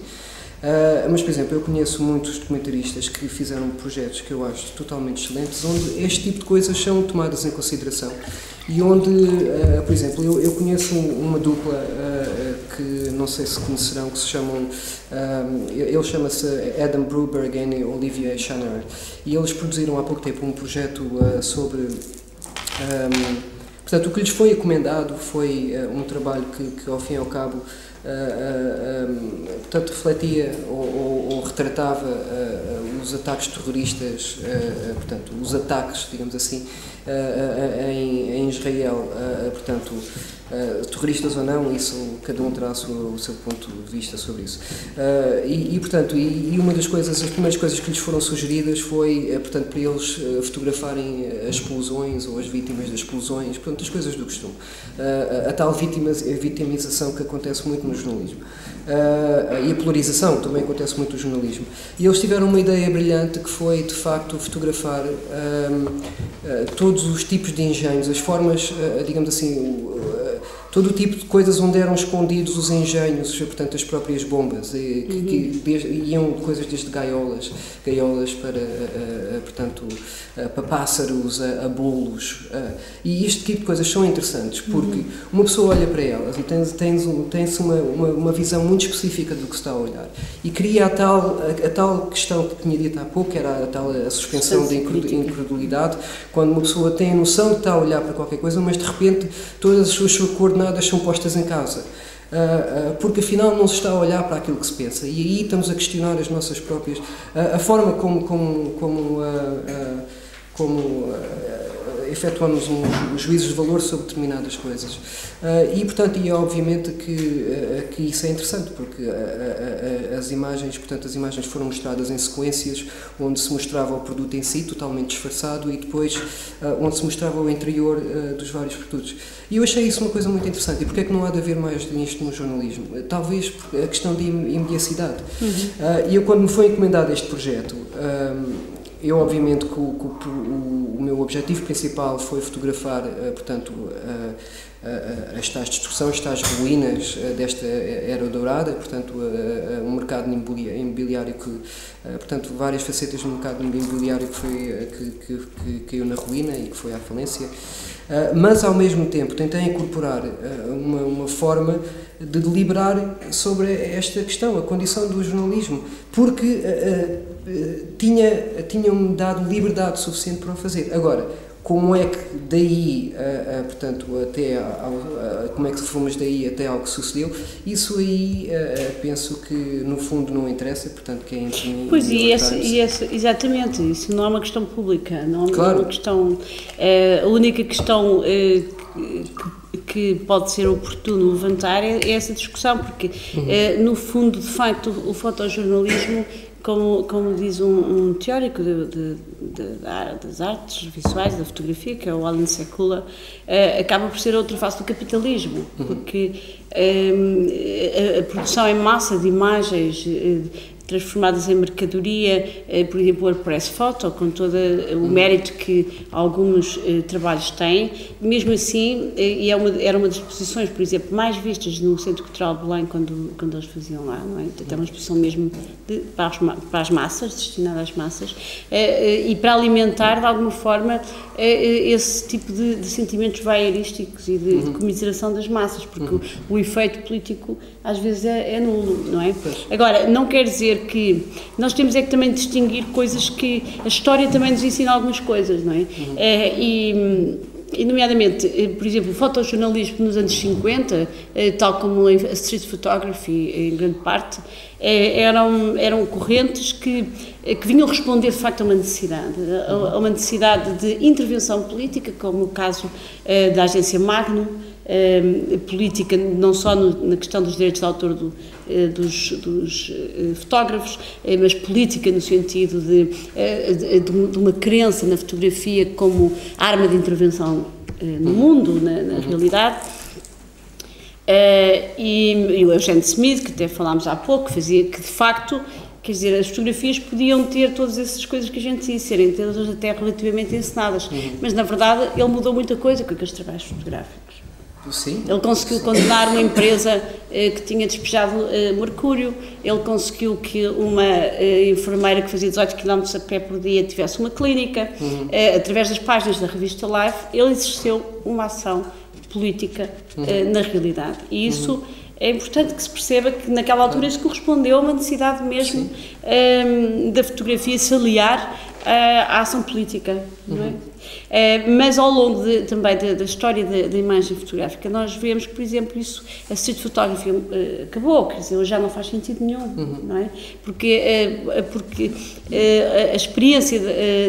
Mas, por exemplo, eu conheço muitos documentaristas que fizeram projetos que eu acho totalmente excelentes, onde este tipo de coisas são tomadas em consideração e onde, por exemplo, eu conheço uma dupla que não sei se conhecerão, que se chamam, ele chama-se Adam Bruberg e Olivier Schanner, e eles produziram há pouco tempo um projeto sobre... portanto, o que lhes foi encomendado foi um trabalho que ao fim e ao cabo, portanto, refletia ou retratava os ataques terroristas, portanto, os ataques, digamos assim, em Israel, portanto, terroristas ou não, isso cada um terá o seu ponto de vista sobre isso. Portanto, uma das coisas, as primeiras coisas que lhes foram sugeridas foi, portanto, para eles fotografarem as explosões ou as vítimas das explosões, portanto, as coisas do costume. A tal vitimização que acontece muito no jornalismo. E a polarização também acontece muito no jornalismo. E eles tiveram uma ideia brilhante que foi, de facto, fotografar todos os tipos de engenhos, as formas, digamos assim, todo o tipo de coisas onde eram escondidos os engenhos, portanto, as próprias bombas, que iam coisas desde gaiolas para, portanto, para pássaros, a bolos, e este tipo de coisas são interessantes, porque uma pessoa olha para elas e tem-se uma visão muito específica do que se está a olhar, e cria a tal questão que tinha dito há pouco, que era a suspensão da incredulidade, quando uma pessoa tem a noção de estar a olhar para qualquer coisa, mas de repente todas as suas coordenadas são postas em causa, porque afinal não se está a olhar para aquilo que se pensa, e aí estamos a questionar as nossas próprias, a forma como efetuamos juízos de valor sobre determinadas coisas. E, portanto, é obviamente que isso é interessante, porque as imagens foram mostradas em sequências onde se mostrava o produto em si, totalmente disfarçado, e depois onde se mostrava o interior dos vários produtos. E eu achei isso uma coisa muito interessante. E porquê é que não há de haver mais disto no jornalismo? Talvez a questão de imediacidade. E eu, quando me foi encomendado este projeto, eu, obviamente, que o meu objetivo principal foi fotografar, portanto, as tais destruições, as tais ruínas desta era dourada, portanto, um mercado imobiliário que, portanto, várias facetas do mercado imobiliário que caiu na ruína e que foi à falência, mas, ao mesmo tempo, tentei incorporar uma forma de deliberar sobre esta questão, a condição do jornalismo, porque tinham-me dado liberdade suficiente para o fazer. Agora, como é que daí, portanto, como é que fomos daí até ao que sucedeu, isso aí penso que no fundo não interessa, portanto, que é entre mim e exatamente, isso não é uma questão pública, não é claro. Uma questão, a única questão que pode ser oportuno levantar é essa discussão, porque no fundo, de facto, o fotojornalismo, como diz um teórico das artes visuais, da fotografia, que é o Alan Sekula, acaba por ser outra face do capitalismo, porque a produção em massa de imagens transformadas em mercadoria, por exemplo, o WordPress Photo, com todo o mérito que alguns trabalhos têm, mesmo assim, e era uma das exposições, por exemplo, mais vistas no Centro Cultural de Belém quando eles faziam lá, não é? Até uma exposição mesmo para as massas, destinada às massas, e para alimentar, de alguma forma, esse tipo de sentimentos voyeurísticos e de comiseração das massas, porque o efeito político às vezes é nulo, não é? Agora, não quer dizer que nós temos que também distinguir coisas que a história também nos ensina algumas coisas, não é? E nomeadamente, por exemplo, o fotojornalismo nos anos 50, tal como a street photography em grande parte, eram correntes que vinham responder de facto a uma necessidade de intervenção política, como o caso da agência Magnum, política não só na questão dos direitos de autor dos fotógrafos, mas política no sentido de uma crença na fotografia como arma de intervenção no mundo, na realidade. E o Eugene Smith, que até falámos há pouco, fazia que de facto, quer dizer, as fotografias podiam ter todas essas coisas que a gente disse, serem todas até relativamente encenadas, mas na verdade ele mudou muita coisa com aqueles trabalhos fotográficos. Sim. Ele conseguiu condenar uma empresa que tinha despejado mercúrio, ele conseguiu que uma enfermeira que fazia 18 km a pé por dia tivesse uma clínica, através das páginas da revista Life, ele exerceu uma ação política na realidade, e isso é importante que se perceba que naquela altura isso correspondeu a uma necessidade mesmo da fotografia se aliar à ação política, não é? Mas ao longo também da história da imagem fotográfica, nós vemos que, por exemplo, a street photography acabou, quer dizer, hoje já não faz sentido nenhum, não é? Porque a experiência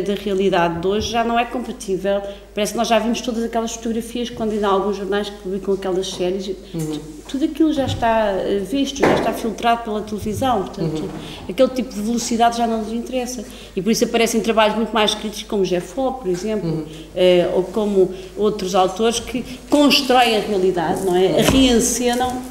da realidade de hoje já não é compatível. Parece que nós já vimos todas aquelas fotografias quando ainda há alguns jornais que publicam aquelas séries, tudo aquilo já está visto, já está filtrado pela televisão, portanto, aquele tipo de velocidade já não nos interessa. E por isso aparecem trabalhos muito mais críticos, como Jeff Lowe, por exemplo, ou como outros autores que constroem a realidade, não é? Reencenam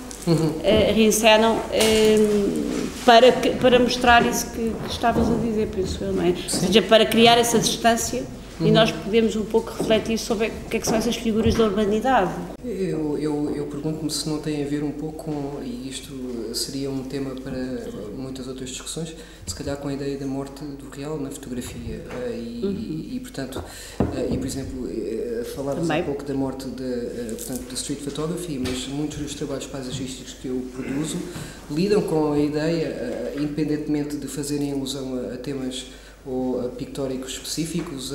para mostrar isso que estavas a dizer, penso eu, não é? Ou seja, para criar essa distância. E nós podemos um pouco refletir sobre o que são essas figuras da urbanidade. Eu pergunto-me se não tem a ver um pouco com, e isto seria um tema para muitas outras discussões, se calhar com a ideia da morte do real na fotografia. E portanto, por exemplo, falavas um pouco da morte da street photography, mas muitos dos trabalhos paisagísticos que eu produzo lidam com a ideia, independentemente de fazerem alusão a temas ou pictóricos específicos,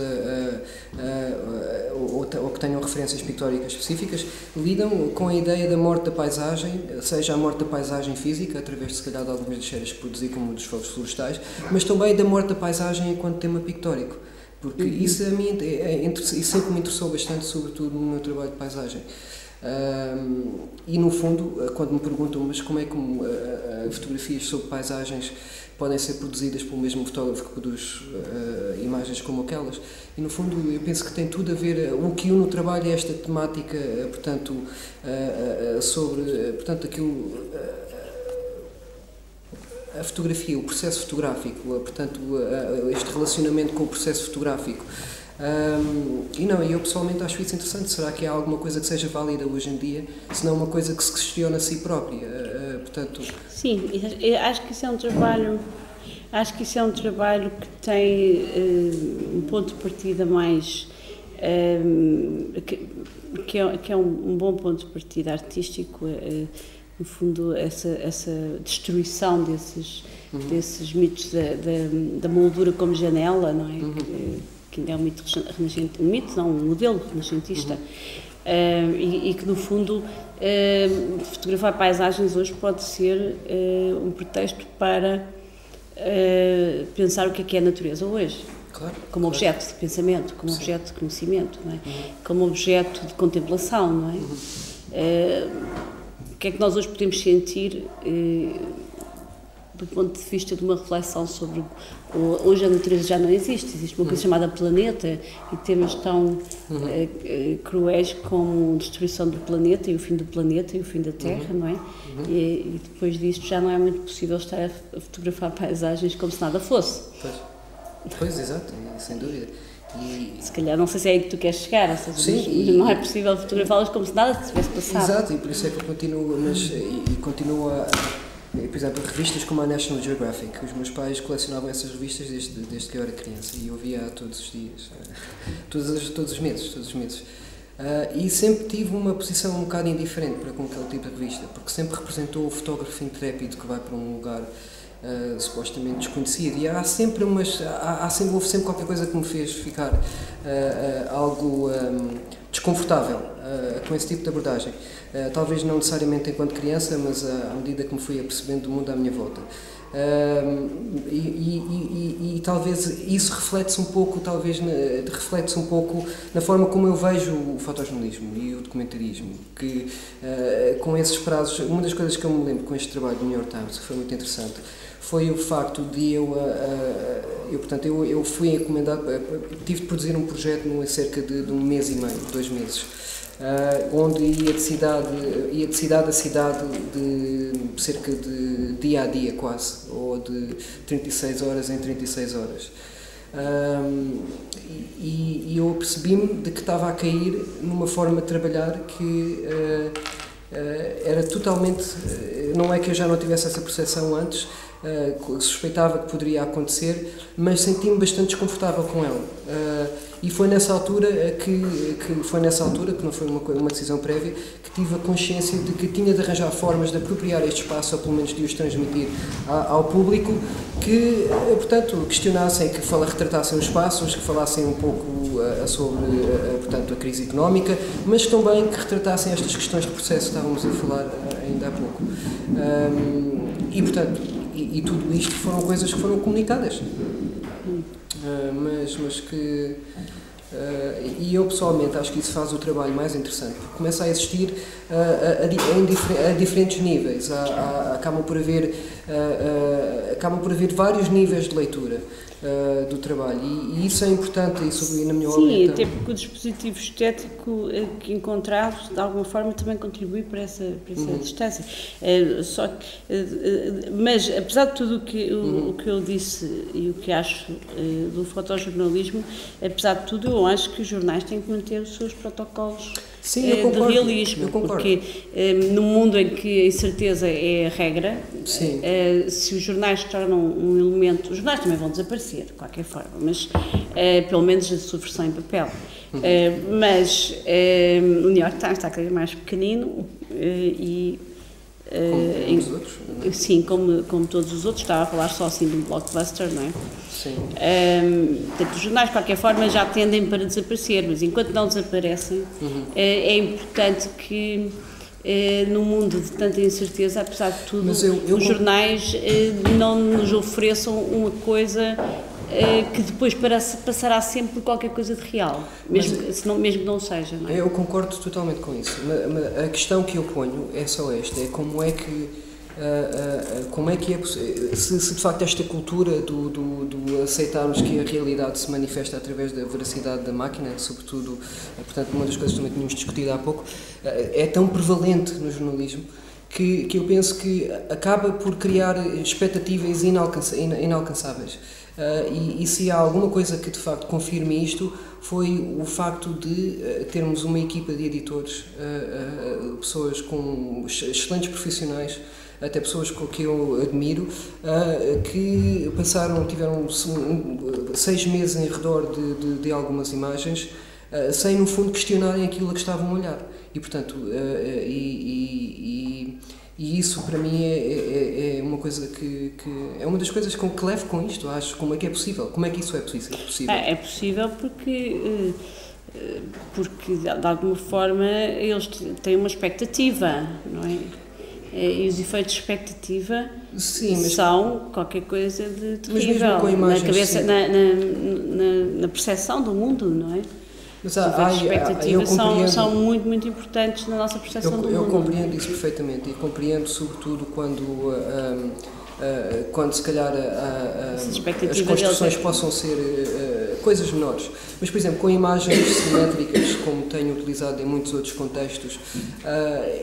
ou que tenham referências pictóricas específicas, lidam com a ideia da morte da paisagem, seja a morte da paisagem física, através, se calhar, de algumas das séries que produzi, como dos fogos florestais, mas também da morte da paisagem enquanto tema pictórico, porque isso a mim sempre me interessou bastante, sobretudo no meu trabalho de paisagem. E no fundo, quando me perguntam, mas como é que fotografias sobre paisagens podem ser produzidas pelo mesmo fotógrafo que produz imagens como aquelas, e no fundo eu penso que tem tudo a ver, o que une no trabalho é esta temática, portanto, sobre, portanto, aquilo, a fotografia, o processo fotográfico, portanto, este relacionamento com o processo fotográfico. Eu pessoalmente acho isso interessante. Será que há alguma coisa que seja válida hoje em dia, se não uma coisa que se questiona a si própria? Portanto... Sim, acho que isso é um trabalho que tem um ponto de partida mais que é um bom ponto de partida artístico, no fundo essa destruição desses mitos da moldura como janela, não é? Que ainda é um mito renascentista, um modelo renascentista, e que no fundo fotografar paisagens hoje pode ser um pretexto para pensar o que é a natureza hoje, como objeto de pensamento, como objeto de conhecimento, não é? Como objeto de contemplação, não é? O que é que nós hoje podemos sentir do ponto de vista de uma reflexão sobre hoje a natureza já não existe uma coisa chamada planeta, e temas tão cruéis como a destruição do planeta e o fim do planeta e o fim da Terra, não é? E depois disto já não é muito possível estar a fotografar paisagens como se nada fosse. Pois exato, sem dúvida. Se calhar, não sei se é aí que tu queres chegar, ou seja, mas não é possível fotografá-las como se nada tivesse passado. Exato, e por isso é que eu continuo por exemplo, revistas como a National Geographic. Os meus pais colecionavam essas revistas desde que eu era criança, e eu via todos os dias, todos os meses. E sempre tive uma posição um bocado indiferente para com aquele tipo de revista, porque sempre representou o fotógrafo intrépido que vai para um lugar supostamente desconhecido, e houve sempre qualquer coisa que me fez ficar algo desconfortável com esse tipo de abordagem. Talvez não necessariamente enquanto criança, mas à medida que me fui apercebendo do mundo à minha volta. E talvez isso reflete-se um pouco na forma como eu vejo o fotojornalismo e o documentarismo, que com esses prazos, uma das coisas que eu me lembro com este trabalho do New York Times, que foi muito interessante, foi o facto de eu fui encomendado, tive de produzir um projeto em cerca de um mês e meio, 2 meses, onde ia de cidade a cidade, de cerca de dia a dia quase, ou de 36 horas em 36 horas. E eu percebi-me de que estava a cair numa forma de trabalhar que era totalmente, não é que eu já não tivesse essa percepção antes, suspeitava que poderia acontecer, mas senti-me bastante desconfortável com ela. E foi nessa altura que não foi uma decisão prévia, que tive a consciência de que tinha de arranjar formas de apropriar este espaço, ou pelo menos de os transmitir ao público, que, portanto, questionassem, que retratassem os espaços, que falassem um pouco portanto, a crise económica, mas também que retratassem estas questões de processo que estávamos a falar ainda há pouco. E, portanto, tudo isto foram coisas que foram comunicadas, mas que... e eu pessoalmente acho que isso faz o trabalho mais interessante, porque começa a existir a diferentes níveis, acabam por haver vários níveis de leitura do trabalho, e isso é importante, isso na minha obra. Sim, até porque o dispositivo estético que encontrado de alguma forma também contribui para essa distância. Mas apesar de tudo o que eu disse e o que acho do fotojornalismo, apesar de tudo eu acho que os jornais têm que manter os seus protocolos. Sim, eu concordo, de realismo, porque num mundo em que a incerteza é a regra, se os jornais se tornam um elemento, os jornais também vão desaparecer de qualquer forma, mas pelo menos a sua versão em papel, mas o New York Times está cada vez mais pequenino e como os outros? Sim, como todos os outros, estava a falar só assim de um blockbuster, não é? Sim. Portanto, os jornais, de qualquer forma, já tendem para desaparecer, mas enquanto não desaparecem, é importante que, num mundo de tanta incerteza, apesar de tudo, os jornais não nos ofereçam uma coisa que depois passará sempre por qualquer coisa de real, mesmo que não seja. Não é? Eu concordo totalmente com isso. A questão que eu ponho é só esta, é como é que se de facto esta cultura do aceitarmos que a realidade se manifesta através da veracidade da máquina, sobretudo, portanto, uma das coisas que também tínhamos discutido há pouco, é tão prevalente no jornalismo que eu penso que acaba por criar expectativas inalcançáveis. E se há alguma coisa que de facto confirme isto, foi o facto de termos uma equipa de editores, pessoas com excelentes profissionais, até pessoas que eu admiro, que tiveram 6 meses em redor de algumas imagens, sem no fundo questionarem aquilo a que estavam a olhar. E portanto, e isso para mim é uma coisa que é uma das coisas que levo com isto, acho. Como é que é possível? Como é que isso é possível? É possível porque de alguma forma eles têm uma expectativa, não é? E os efeitos de expectativa são qualquer coisa de terrível na cabeça, na percepção do mundo, não é? Mas as expectativas são muito, muito importantes na nossa percepção do mundo. Eu compreendo isso perfeitamente e compreendo sobretudo quando se calhar as construções possam ser coisas menores. Mas, por exemplo, com imagens simétricas, como tenho utilizado em muitos outros contextos,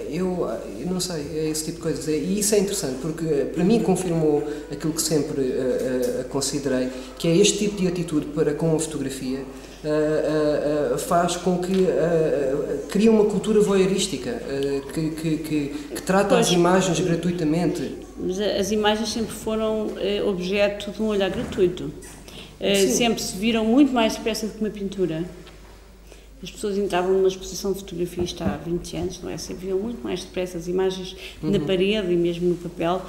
eu não sei, é esse tipo de coisas. E isso é interessante, porque para mim confirmou aquilo que sempre considerei, que é este tipo de atitude para com a fotografia, faz com que cria uma cultura voyeurística que trata as imagens gratuitamente. Mas as imagens sempre foram objeto de um olhar gratuito. Sempre se viram muito mais depressa do que uma pintura. As pessoas entravam numa exposição de fotografia isto há 20 anos, não é? Se viam muito mais depressa as imagens na parede e mesmo no papel,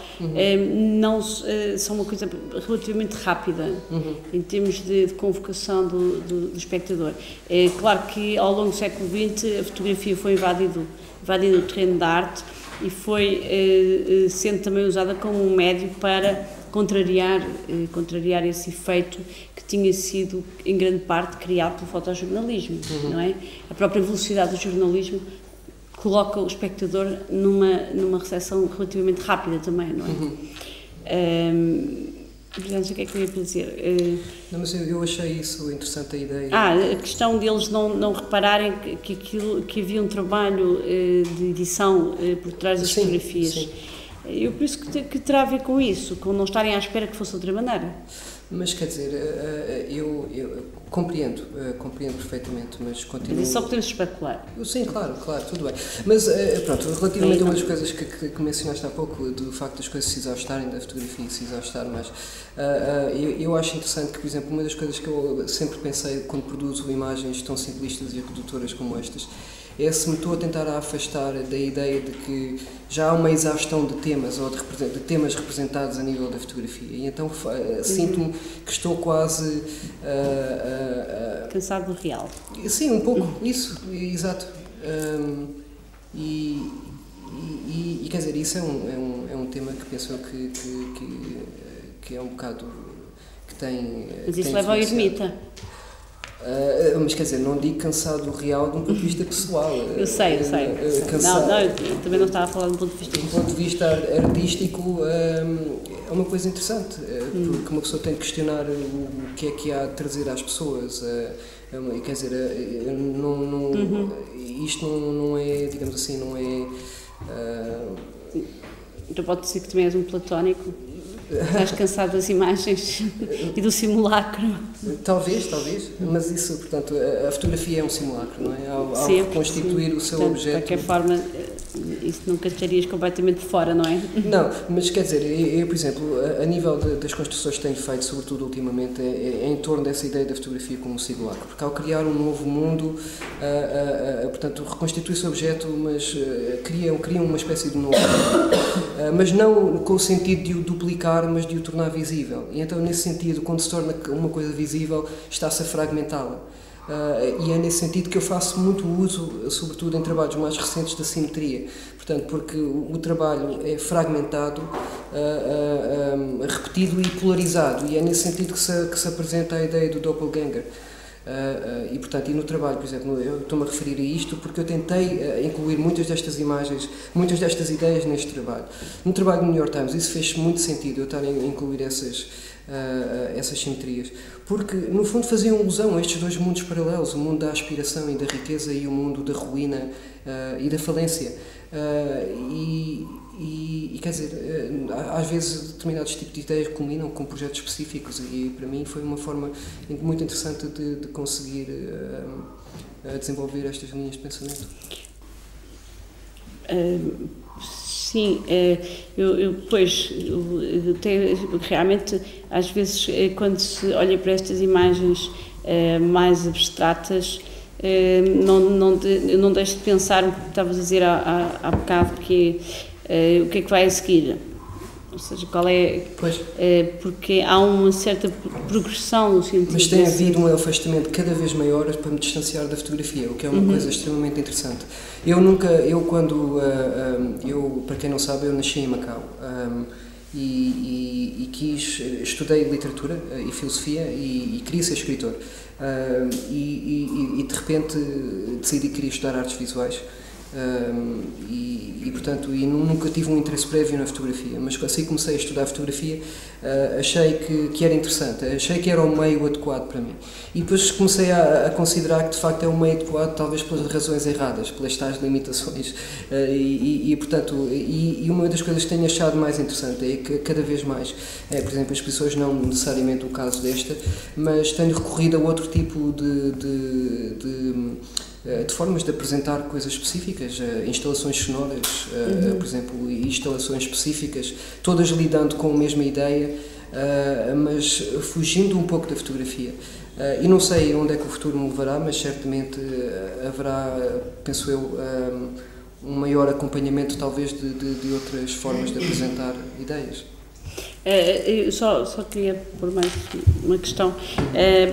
são uma coisa relativamente rápida em termos de convocação do espectador. É claro que ao longo do século XX a fotografia foi invadindo o terreno da arte e foi sendo também usada como um médio para contrariar esse efeito que tinha sido, em grande parte, criado pelo fotojornalismo, não é? A própria velocidade do jornalismo coloca o espectador numa recepção relativamente rápida também, não é? Não sei o que é que eu ia dizer. Não, mas eu achei isso interessante, a ideia. A questão deles não repararem que havia um trabalho de edição por trás das fotografias. Sim. Eu por isso que terá a ver com isso, com não estarem à espera que fosse de outra maneira. Mas quer dizer, eu compreendo perfeitamente, mas continuo... Mas isso só podemos especular. Sim, claro, tudo bem. Mas, pronto, relativamente a uma das coisas que mencionaste há pouco, do facto das coisas se exaustarem, da fotografia se exaustar mais, eu acho interessante que, por exemplo, uma das coisas que eu sempre pensei quando produzo imagens tão simplistas e redutoras como estas, é se me estou a tentar afastar da ideia de que já há uma exaustão de temas ou de temas representados a nível da fotografia, e então sinto-me que estou quase cansado do real. Sim, um pouco, isso, exato. E quer dizer, isso é um tema que penso que é um bocado que tem. Mas isso leva ao ermita. Mas quer dizer, não digo cansado real de um ponto de vista pessoal. Eu sei. Não, eu também não estava a falar de um ponto de vista pessoal. Do ponto de vista artístico, é uma coisa interessante, porque uma pessoa tem de questionar o que há de trazer às pessoas. Quer dizer, isto não é, digamos assim, não é. Então pode dizer que também és um platónico? Estás cansado das imagens e do simulacro? Talvez, mas isso, portanto, a fotografia é um simulacro, não é? Ao reconstituir o seu portanto, objeto. De qualquer forma, isso nunca estarias completamente fora, não é? Não, mas quer dizer, eu, por exemplo, a nível das construções que tenho feito, sobretudo ultimamente, é em torno dessa ideia da fotografia como um simulacro, porque ao criar um novo mundo, portanto, reconstitui-se o objeto, mas criam uma espécie de novo mundo, mas não com o sentido de o duplicar, mas de o tornar visível. E então, nesse sentido, quando se torna uma coisa visível, está-se a fragmentá-la. E é nesse sentido que eu faço muito uso, sobretudo em trabalhos mais recentes, da simetria. Portanto, porque o trabalho é fragmentado, repetido e polarizado. E é nesse sentido que se apresenta a ideia do doppelganger. E, portanto, no trabalho, por exemplo, eu estou-me a referir a isto porque eu tentei incluir muitas destas imagens, muitas destas ideias neste trabalho. No trabalho do New York Times, isso fez muito sentido, eu estar a incluir essas simetrias, porque, no fundo, faziam alusão a estes dois mundos paralelos, o mundo da aspiração e da riqueza e o mundo da ruína e da falência. E quer dizer, às vezes determinados tipos de ideias culminam com projetos específicos e para mim foi uma forma muito interessante de conseguir desenvolver estas linhas de pensamento. Sim, realmente, às vezes, quando se olha para estas imagens mais abstratas, eu não deixo de pensar o que estavas a dizer há bocado, que o que é que vai a seguir? Ou seja, qual é... porque há uma certa progressão no sentido... Mas tem havido um afastamento cada vez maior para me distanciar da fotografia, o que é uma coisa extremamente interessante. Para quem não sabe, eu nasci em Macau e estudei literatura e filosofia e queria ser escritor. E de repente decidi que queria estudar artes visuais. Portanto, nunca tive um interesse prévio na fotografia, mas assim que comecei a estudar fotografia, achei que era interessante, achei que era o meio adequado para mim. E depois comecei a considerar que de facto é o meio adequado, talvez pelas razões erradas, pelas tais limitações. Portanto, uma das coisas que tenho achado mais interessante é que cada vez mais, por exemplo, as pessoas, não necessariamente o caso desta, mas tenho recorrido a outro tipo de formas de apresentar coisas específicas, instalações sonoras, por exemplo, e instalações específicas, todas lidando com a mesma ideia, mas fugindo um pouco da fotografia. E não sei onde é que o futuro me levará, mas certamente haverá, penso eu, um maior acompanhamento talvez de outras formas de apresentar ideias. Eu só queria pôr mais uma questão,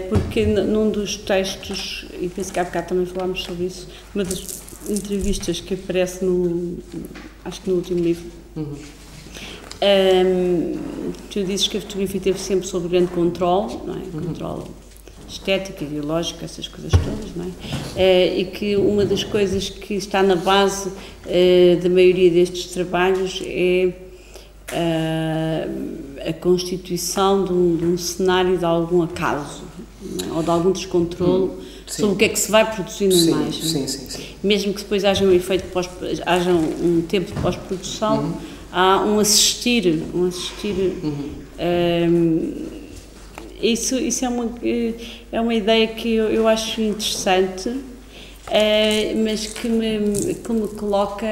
porque num dos textos, e penso que há bocado também falámos sobre isso, uma das entrevistas que aparece acho que no último livro, tu dizes que a fotografia teve sempre sob grande controle, não é? Controle estético, ideológico, essas coisas todas, não é? E que uma das coisas que está na base da maioria destes trabalhos é a constituição de um cenário de algum acaso, não é? Ou de algum descontrole sobre o que é que se vai produzir na imagem. Sim. Mesmo que depois haja um efeito haja um tempo de pós-produção, há um assistir. Isso é uma ideia que eu acho interessante, mas que me coloca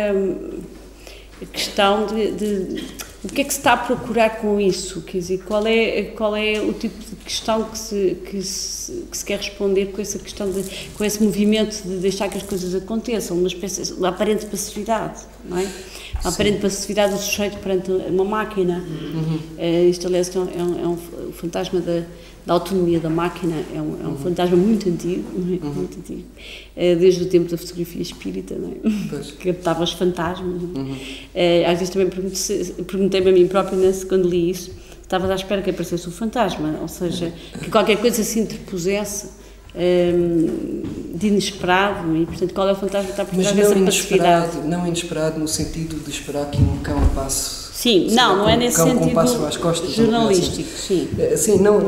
a questão de O que é que se está a procurar com isso? Quer dizer, qual é o tipo de questão que se quer responder com essa questão, com esse movimento de deixar que as coisas aconteçam, uma espécie de aparente passividade, não é? A aparente passividade do sujeito perante uma máquina. Isto, aliás, é um fantasma da autonomia da máquina, é um fantasma muito antigo, muito antigo, desde o tempo da fotografia espírita, não é? Que captava os fantasmas. Às vezes também perguntei-me a mim própria, quando li isso, estava à espera que aparecesse um fantasma, ou seja, que qualquer coisa se interpusesse de inesperado, e portanto qual é o fantasma que está por trás dessa passividade? Não inesperado no sentido de esperar que um cão passe. Sim, não é nesse sentido costas, jornalístico, assim. Sim. Sim, não,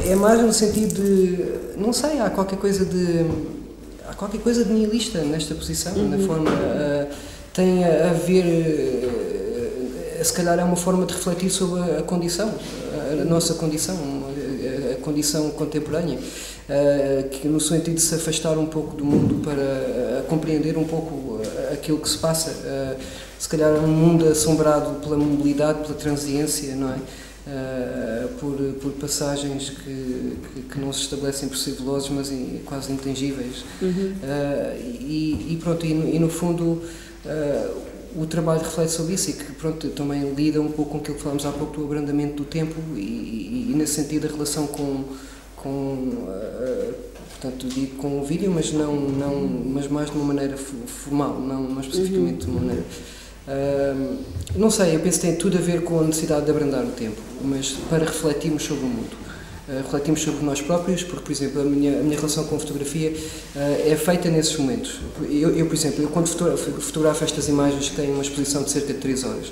é mais no sentido de, não sei, há qualquer coisa de nihilista nesta posição, na forma, tem a ver, se calhar é uma forma de refletir sobre a condição, a nossa condição, a condição contemporânea, que no sentido de se afastar um pouco do mundo para compreender um pouco aquilo que se passa, se calhar um mundo assombrado pela mobilidade, pela transiência, não é? Por passagens que não se estabelecem por ser velozes, mas quase intangíveis. E pronto, e no fundo o trabalho reflete sobre isso, e que pronto, também lida um pouco com aquilo que falámos há pouco do abrandamento do tempo, e nesse sentido a relação portanto, digo com o vídeo, mas mas mais de uma maneira formal, não especificamente de uma maneira. Não sei, eu penso que tem tudo a ver com a necessidade de abrandar o tempo, mas para refletirmos sobre o mundo. Refletimos sobre nós próprios, porque, por exemplo, a minha relação com a fotografia é feita nesses momentos. Eu, por exemplo, quando fotografo estas imagens que têm uma exposição de cerca de 3 horas,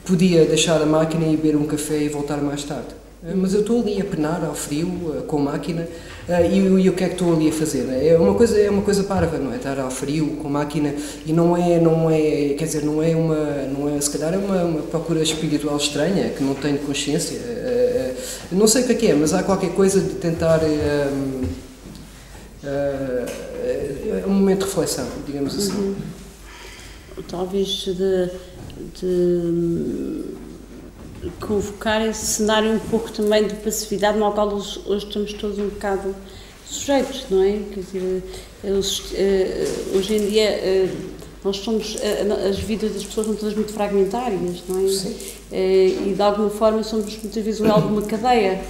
podia deixar a máquina e beber um café e voltar mais tarde. Mas eu estou ali a penar ao frio, com a máquina, e o que é que estou ali a fazer? É uma coisa parva, não é? Estar ao frio, com a máquina, e não é, quer dizer, se calhar é uma procura espiritual estranha, que não tenho consciência, não sei o que é, mas há qualquer coisa de tentar, é um momento de reflexão, digamos assim. Talvez de convocar esse cenário um pouco também de passividade no qual hoje estamos todos um bocado sujeitos, não é? Quer dizer, hoje em dia nós somos, as vidas das pessoas são todas muito fragmentárias, não é? Sim. E de alguma forma somos muitas vezes o elo de uma cadeia.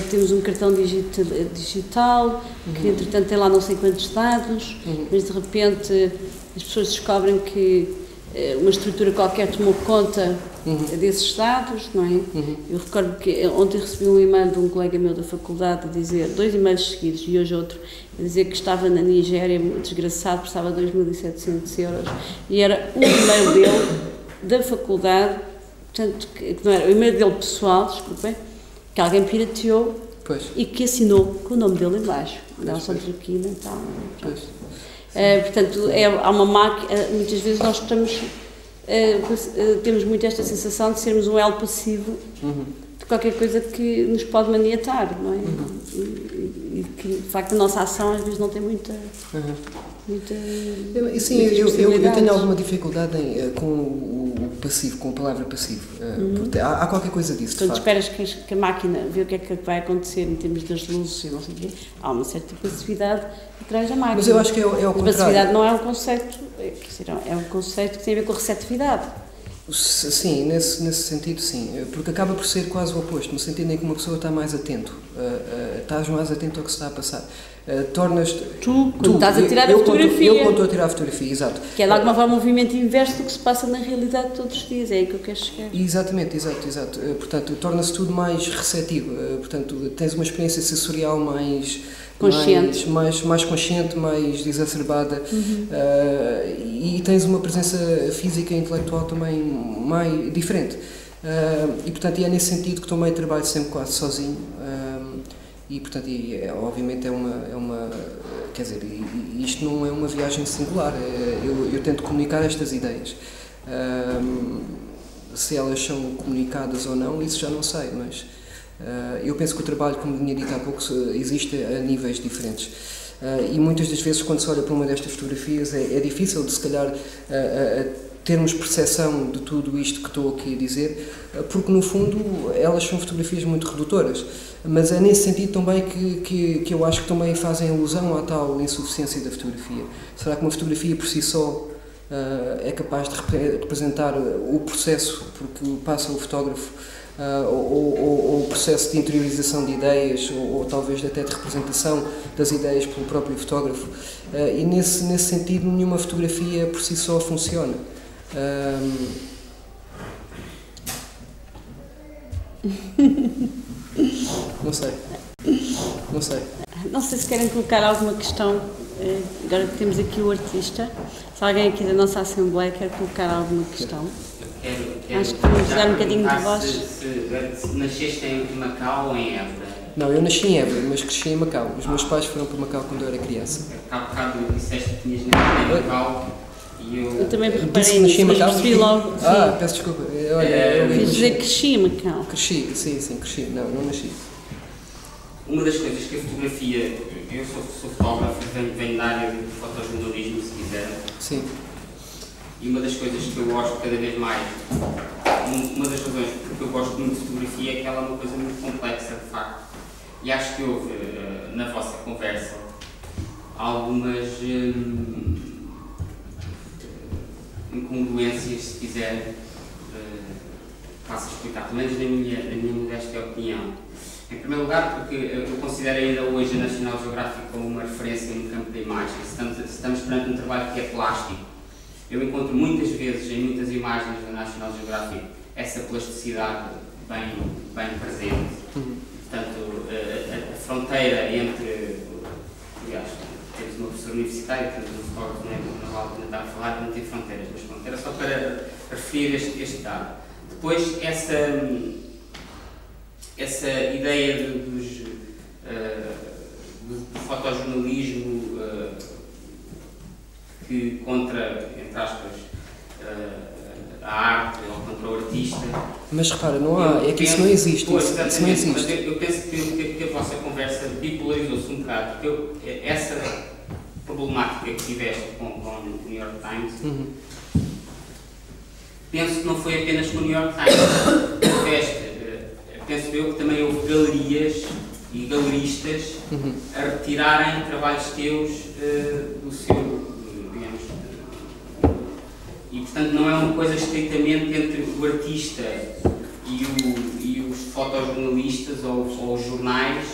Temos um cartão digital que entretanto tem lá não sei quantos dados, mas de repente as pessoas descobrem que uma estrutura qualquer tomou conta desses dados, não é? Eu recordo que ontem recebi um e-mail de um colega meu da faculdade a dizer, 2 e-mails seguidos e hoje outro, a dizer que estava na Nigéria, desgraçado, prestava 2.700 euros, e era um e-mail dele, da faculdade, portanto, que não era o e-mail dele pessoal, desculpem, que alguém pirateou e que assinou com o nome dele em baixo, Nelson Traquina e tal. Portanto, há uma máquina, muitas vezes nós estamos, temos muito esta sensação de sermos um elo passivo de qualquer coisa que nos pode maniatar, não é? E que, de facto, a nossa ação às vezes não tem muita Sim, eu tenho alguma dificuldade com o passivo, com a palavra passivo. Há qualquer coisa disso. Portanto, esperas que a máquina vê o que é que vai acontecer em termos das luzes e não sei o quê. Há uma certa passividade atrás da máquina. Mas eu acho que é o contrário. A passividade não é um conceito, é um conceito que tem a ver com a receptividade. Sim, nesse sentido sim, porque acaba por ser quase o oposto, no sentido em que uma pessoa está mais atento, estás mais atento ao que se está a passar. Tu estás a tirar a fotografia. Eu quando estou a tirar a fotografia, exato. Que é de alguma forma um movimento inverso do que se passa na realidade todos os dias, é aí que eu quero chegar. Exatamente. Portanto, torna-se tudo mais receptivo, portanto, tens uma experiência sensorial mais consciente, mais consciente, mais exacerbada, e tens uma presença física e intelectual também mais diferente. E portanto é nesse sentido que também trabalho sempre quase sozinho. E portanto, obviamente quer dizer, isto não é uma viagem singular, eu tento comunicar estas ideias. Se elas são comunicadas ou não, isso já não sei, mas eu penso que o trabalho, como tinha dito há pouco, existe a níveis diferentes. E muitas das vezes, quando se olha para uma destas fotografias, é difícil de, se calhar, termos percepção de tudo isto que estou aqui a dizer, porque no fundo elas são fotografias muito redutoras, mas é nesse sentido também que eu acho que também fazem alusão à tal insuficiência da fotografia. Será que uma fotografia por si só é capaz de representar o processo porque passa o fotógrafo, ou o processo de interiorização de ideias, ou talvez até de representação das ideias pelo próprio fotógrafo, e nesse sentido nenhuma fotografia por si só funciona. Não sei. Não sei se querem colocar alguma questão, agora que temos aqui o artista, se alguém aqui da nossa Assembleia quer colocar alguma questão. Acho que vamos dar um bocadinho de voz. Se nasceste em Macau ou em Évora? Não, eu nasci em Évora, mas cresci em Macau. Os meus pais foram para Macau quando eu era criança. Há bocado disseste que tinhas nascido em Macau e eu também reparei nisso, mas percebi logo. Peço desculpa. Quis dizer que cresci em Macau. Cresci, sim, cresci. Não nasci. Uma das coisas que a fotografia, eu sou fotógrafo, venho da área de fotojornalismo, se quiser. Sim. E uma das coisas que eu gosto cada vez mais, uma das razões porque eu gosto muito de fotografia é que ela é uma coisa muito complexa, de facto. E acho que houve, na vossa conversa, algumas incongruências, se quiser, passo a explicar, pelo menos na minha modesta opinião. Em primeiro lugar, porque eu considero ainda hoje a National Geographic como uma referência no campo da imagem. Estamos perante um trabalho que é plástico. Eu encontro muitas vezes, em muitas imagens da National Geographic, essa plasticidade bem presente. Portanto, a fronteira entre, aliás, temos uma professora universitária, portanto, um fotógrafo não vale tentar falar que não tem fronteiras, mas pronto, era só para referir este dado. Depois, essa ideia do fotojornalismo que contra, entre aspas, a arte ou contra o artista. Mas repara, não há, que isso não existe. Isso não existe. Mas eu penso que a vossa conversa bipolarizou-se um bocado, porque essa problemática que tiveste com o New York Times, penso que não foi apenas com o New York Times. Penso eu que também houve galerias e galeristas a retirarem trabalhos teus do seu, digamos, e portanto não é uma coisa estritamente entre o artista e os fotojornalistas ou os jornais,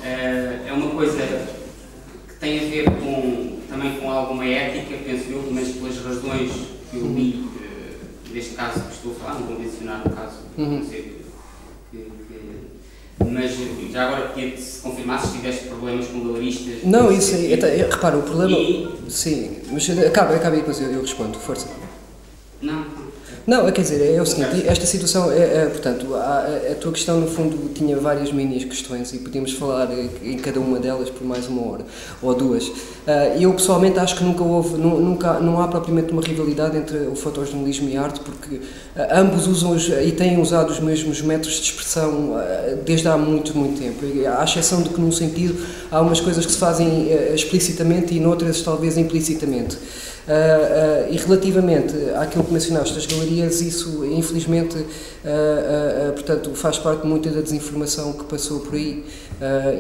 é uma coisa que tem a ver também com alguma ética, penso eu, mas pelas razões que eu li, neste caso que estou a falar, não vou mencionar o caso, não sei. Mas já agora queria se confirmar se tiveste problemas com galeristas. Não, isso aí, repara, o problema. Sim, mas acaba aí, depois eu respondo, força. Não, quer dizer, é o seguinte, esta situação, portanto, a tua questão no fundo tinha várias mini questões e podíamos falar em cada uma delas por mais uma hora ou duas. Eu pessoalmente acho que não há propriamente uma rivalidade entre o fotojornalismo e a arte, porque ambos usam e têm usado os mesmos métodos de expressão desde há muito tempo, à exceção de que num sentido há umas coisas que se fazem explicitamente e noutras talvez implicitamente. E relativamente àquilo que mencionaste das galerias, isso infelizmente portanto, faz parte de muita da desinformação que passou por aí,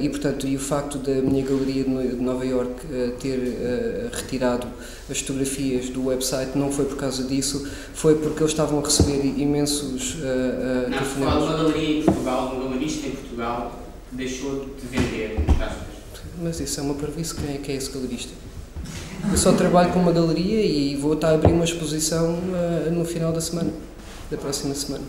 e portanto, o facto da minha galeria de Nova Iorque ter retirado as fotografias do website não foi por causa disso, foi porque eles estavam a receber imensos telefonemas. Não, uma galeria em Portugal, um galerista em Portugal deixou de vender, entre aspas. Mas isso é uma parvoíce. Quem é esse galerista? Eu só trabalho com uma galeria e vou estar a abrir uma exposição no final da próxima semana.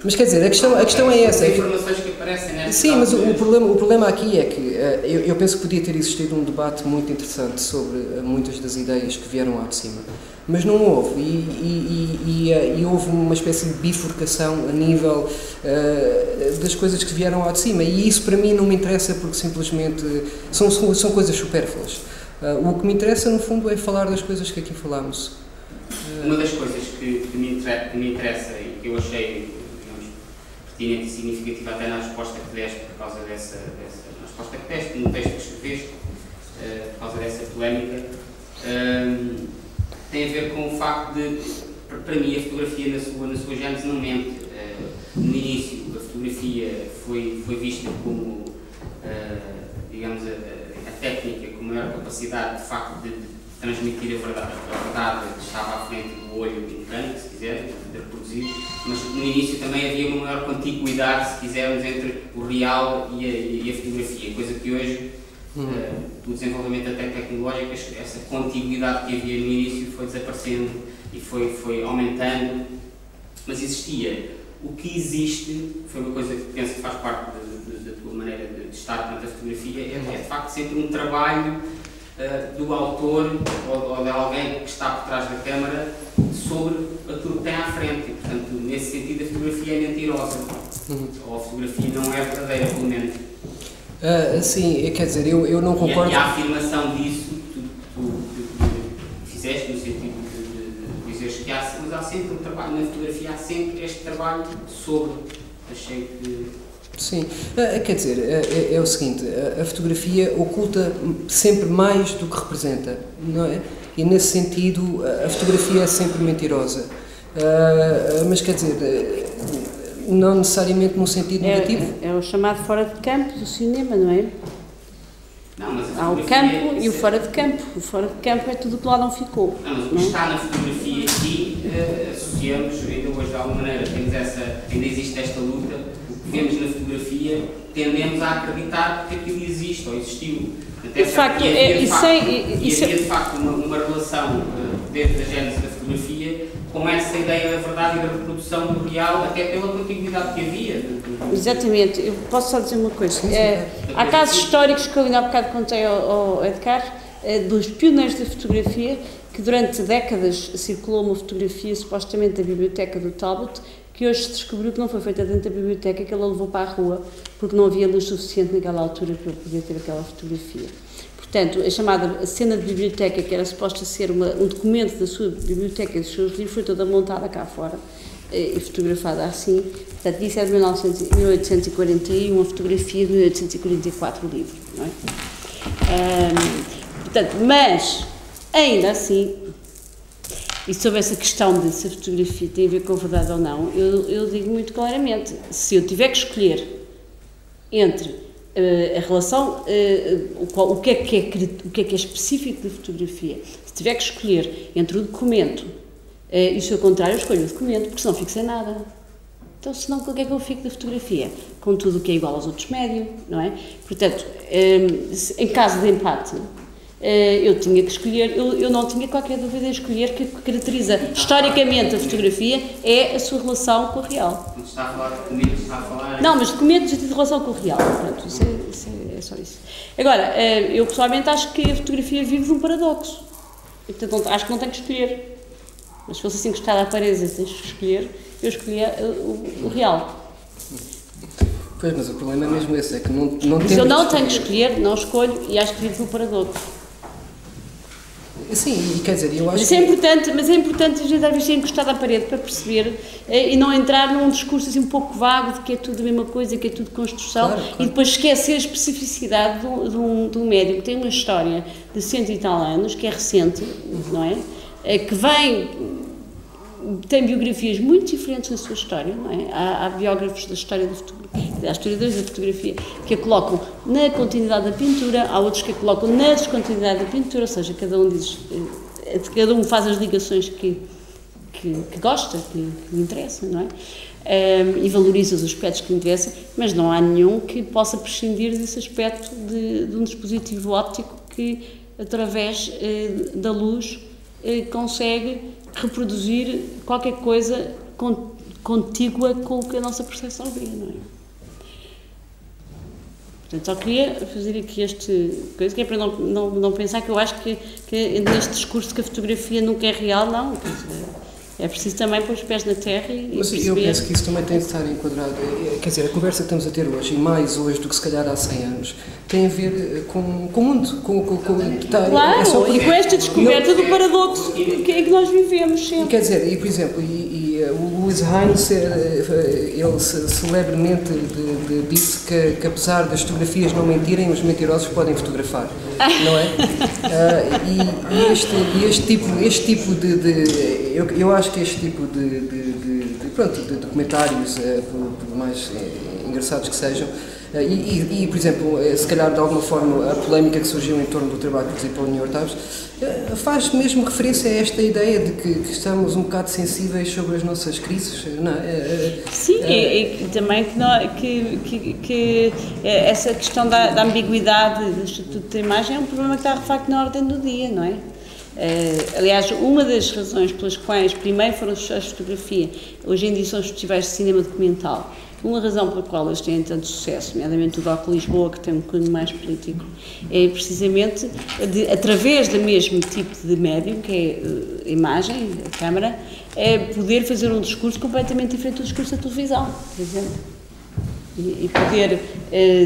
Mas quer dizer, a questão é essa. As informações que aparecem, né? Sim, mas o problema aqui é que eu penso que podia ter existido um debate muito interessante sobre muitas das ideias que vieram lá de cima. Mas não houve, e houve uma espécie de bifurcação a nível das coisas que vieram lá de cima, e isso para mim não me interessa porque simplesmente são coisas supérfluas. O que me interessa, no fundo, é falar das coisas que aqui falámos. Uma das coisas que me interessa e que eu achei, digamos, pertinente e significativa até na resposta que deste por causa na resposta que deste, no texto que escreveste, por causa dessa polémica, tem a ver com o facto de, para mim, a fotografia na sua gênese não mente. No início, a fotografia foi vista como, digamos, a técnica com maior capacidade, de facto, de transmitir a verdade que estava à frente do olho mecânico, se quiser, de reproduzir, mas no início também havia uma maior contiguidade, se quisermos, entre o real e a fotografia, coisa que hoje, do desenvolvimento até tecnológico, essa contiguidade que havia no início foi desaparecendo e foi aumentando, mas existia. O que existe, foi uma coisa que penso que faz parte da tua maneira de estar perante a fotografia, é de facto sempre um trabalho do autor ou de alguém que está por trás da câmara sobre aquilo que tem à frente. E, portanto, nesse sentido, a fotografia é mentirosa. Ou a fotografia não é verdadeira, pelo menos. Sim, quer dizer, eu não concordo. E a afirmação disso, tu fizeste no sentido de dizeres que mas há sempre um trabalho, na fotografia há sempre este trabalho sobre. Achei que. Sim, quer dizer, é o seguinte, a fotografia oculta sempre mais do que representa, não é? E nesse sentido a fotografia é sempre mentirosa, mas quer dizer, não necessariamente num sentido negativo. É o chamado fora de campo do cinema, não é? Não, mas há o campo e o fora de campo. O fora de campo é tudo que lá não ficou. Não, mas o que está na fotografia aqui, associamos, ainda hoje de alguma maneira ainda existe esta luta. Vemos na fotografia, tendemos a acreditar que aquilo existe ou existiu. De facto, havia de facto uma relação desde a gênese da fotografia com essa ideia da verdade e da reprodução do real, até pela contiguidade que havia. Exatamente. Eu posso só dizer uma coisa. Há casos históricos que eu ainda há bocado contei ao Edgar, dos pioneiros da fotografia, que durante décadas circulou uma fotografia supostamente da biblioteca do Talbot, que hoje se descobriu que não foi feita dentro da biblioteca, que ela levou para a rua, porque não havia luz suficiente naquela altura para poder ter aquela fotografia. Portanto, a chamada cena de biblioteca, que era suposta ser um documento da sua biblioteca e dos seus livros, foi toda montada cá fora e fotografada assim. Portanto, isso é de 1841, a fotografia de 1844, o livro, não é? Portanto, mas, ainda assim, e sobre essa questão de se a fotografia tem a ver com a verdade ou não, eu digo muito claramente, se eu tiver que escolher entre a relação, o que é específico da fotografia, se tiver que escolher entre o documento e o seu contrário, eu escolho o documento, porque senão fico sem nada. Então, senão, o que é que eu fico da fotografia? Com tudo o que é igual aos outros médios, não é? Portanto, em caso de empate, eu tinha que escolher, eu não tinha qualquer dúvida em escolher que caracteriza historicamente a fotografia é a sua relação com o real. Não está a falar de documentos, está a falar... Não, mas documentos de relação com o real, pronto, isso é só isso. Agora, eu pessoalmente acho que a fotografia vive de um paradoxo, portanto acho que não tenho que escolher, mas se fosse assim encostada à parede, tens que escolher, eu escolhia o real. Pois, mas o problema é mesmo esse, é que não mas eu não tenho que escolher, não escolho e acho que vive de um paradoxo. Sim, quer dizer, eu acho mas é importante a gente às vezes ser encostado à parede para perceber e não entrar num discurso assim um pouco vago de que é tudo a mesma coisa, que é tudo construção, claro. E depois esquecer a especificidade de um médium que tem uma história de 100 e tal anos, que é recente, não é? Que tem biografias muito diferentes na sua história, não é? Há biógrafos da história da fotografia, há historiadores da fotografia que a colocam na continuidade da pintura, há outros que a colocam na descontinuidade da pintura, ou seja, cada um faz as ligações que gosta, que lhe interessam, não é? E valoriza os aspectos que lhe interessam, mas não há nenhum que possa prescindir desse aspecto de um dispositivo óptico que, através da luz, consegue reproduzir qualquer coisa contígua com o que a nossa percepção vê, não é? Portanto, só queria fazer aqui coisa, que é para não pensar que eu acho que neste discurso que a fotografia nunca é real, não. É preciso também pôr os pés na terra e Mas perceber... eu penso que isso também tem de estar enquadrado. Quer dizer, a conversa que estamos a ter hoje, e mais hoje do que se calhar há 100 anos, tem a ver com o mundo. Claro, é só e com esta descoberta do paradoxo que nós vivemos sempre. Quer dizer, por exemplo, o Lewis Hines, ele celebremente disse que apesar das fotografias não mentirem, os mentirosos podem fotografar, não é? Este tipo de eu acho que este tipo de documentários, por mais engraçados que sejam, por exemplo, se calhar de alguma forma a polémica que surgiu em torno do trabalho que pelo New York Times faz mesmo referência a esta ideia de que estamos um bocado sensíveis sobre as nossas crises, não é? Sim, e também que essa questão da ambiguidade do Estatuto da Imagem é um problema que está de facto na ordem do dia, não é? Aliás, uma das razões pelas quais primeiro foram os festivais de fotografia, hoje em dia são os festivais de cinema documental. Uma razão pela qual eles têm tanto sucesso, nomeadamente o DOC Lisboa, que tem um cunho mais político, é precisamente através do mesmo tipo de médium, que é a imagem, a câmara, é poder fazer um discurso completamente diferente do discurso da televisão, por exemplo. E poder,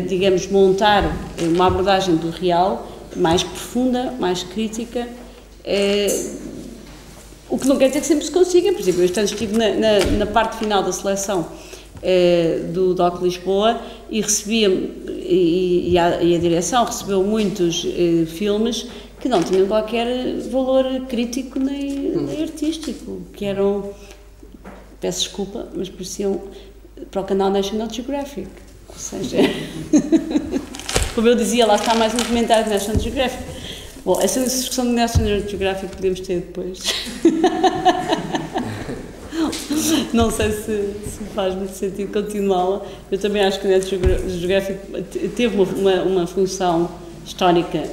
digamos, montar uma abordagem do real mais profunda, mais crítica, o que não quer dizer que sempre se consiga. Por exemplo, eu estive na parte final da seleção do DOC Lisboa e recebia, e a direção recebeu muitos filmes que não tinham qualquer valor crítico nem artístico, que eram, peço desculpa, mas pareciam para o canal National Geographic, ou seja, como eu dizia, lá está mais um comentário de National Geographic. Bom, essa discussão de National Geographic podemos ter depois. Não sei se faz muito sentido continuá-la. Eu também acho que o National Geographic teve uma função histórica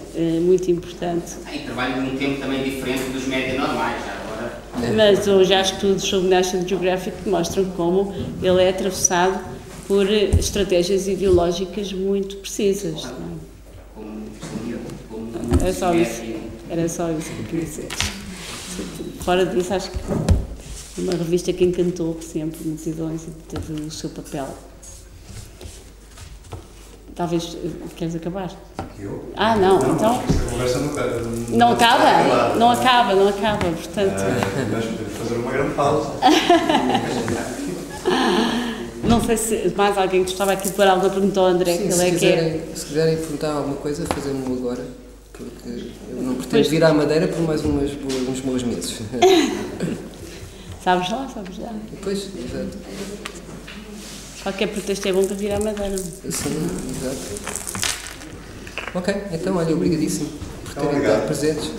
muito importante. E trabalha num tempo também diferente dos médias normais, já agora. Mas hoje há estudos sobre o National Geographic que mostram como ele é atravessado por estratégias ideológicas muito precisas. Não é? Era só isso que eu queria dizer. Fora disso, acho que uma revista que encantou sempre multidões e teve o seu papel. Talvez queres acabar? Eu? Não, então. A conversa não acaba. Não acaba, portanto. Mas podemos fazer uma grande pausa. Não sei se mais alguém gostava aqui de pôr alguma pergunta ao André, Sim, que ele é se quiserem perguntar alguma coisa, fazemos agora, porque eu não pretendo vir à Madeira por mais uns bons meses. Sabes lá. Pois, exato. Qualquer pretexto é bom para vir à Madeira. Sim, exato. Ok, então, olha, obrigadíssimo por terem estado presentes.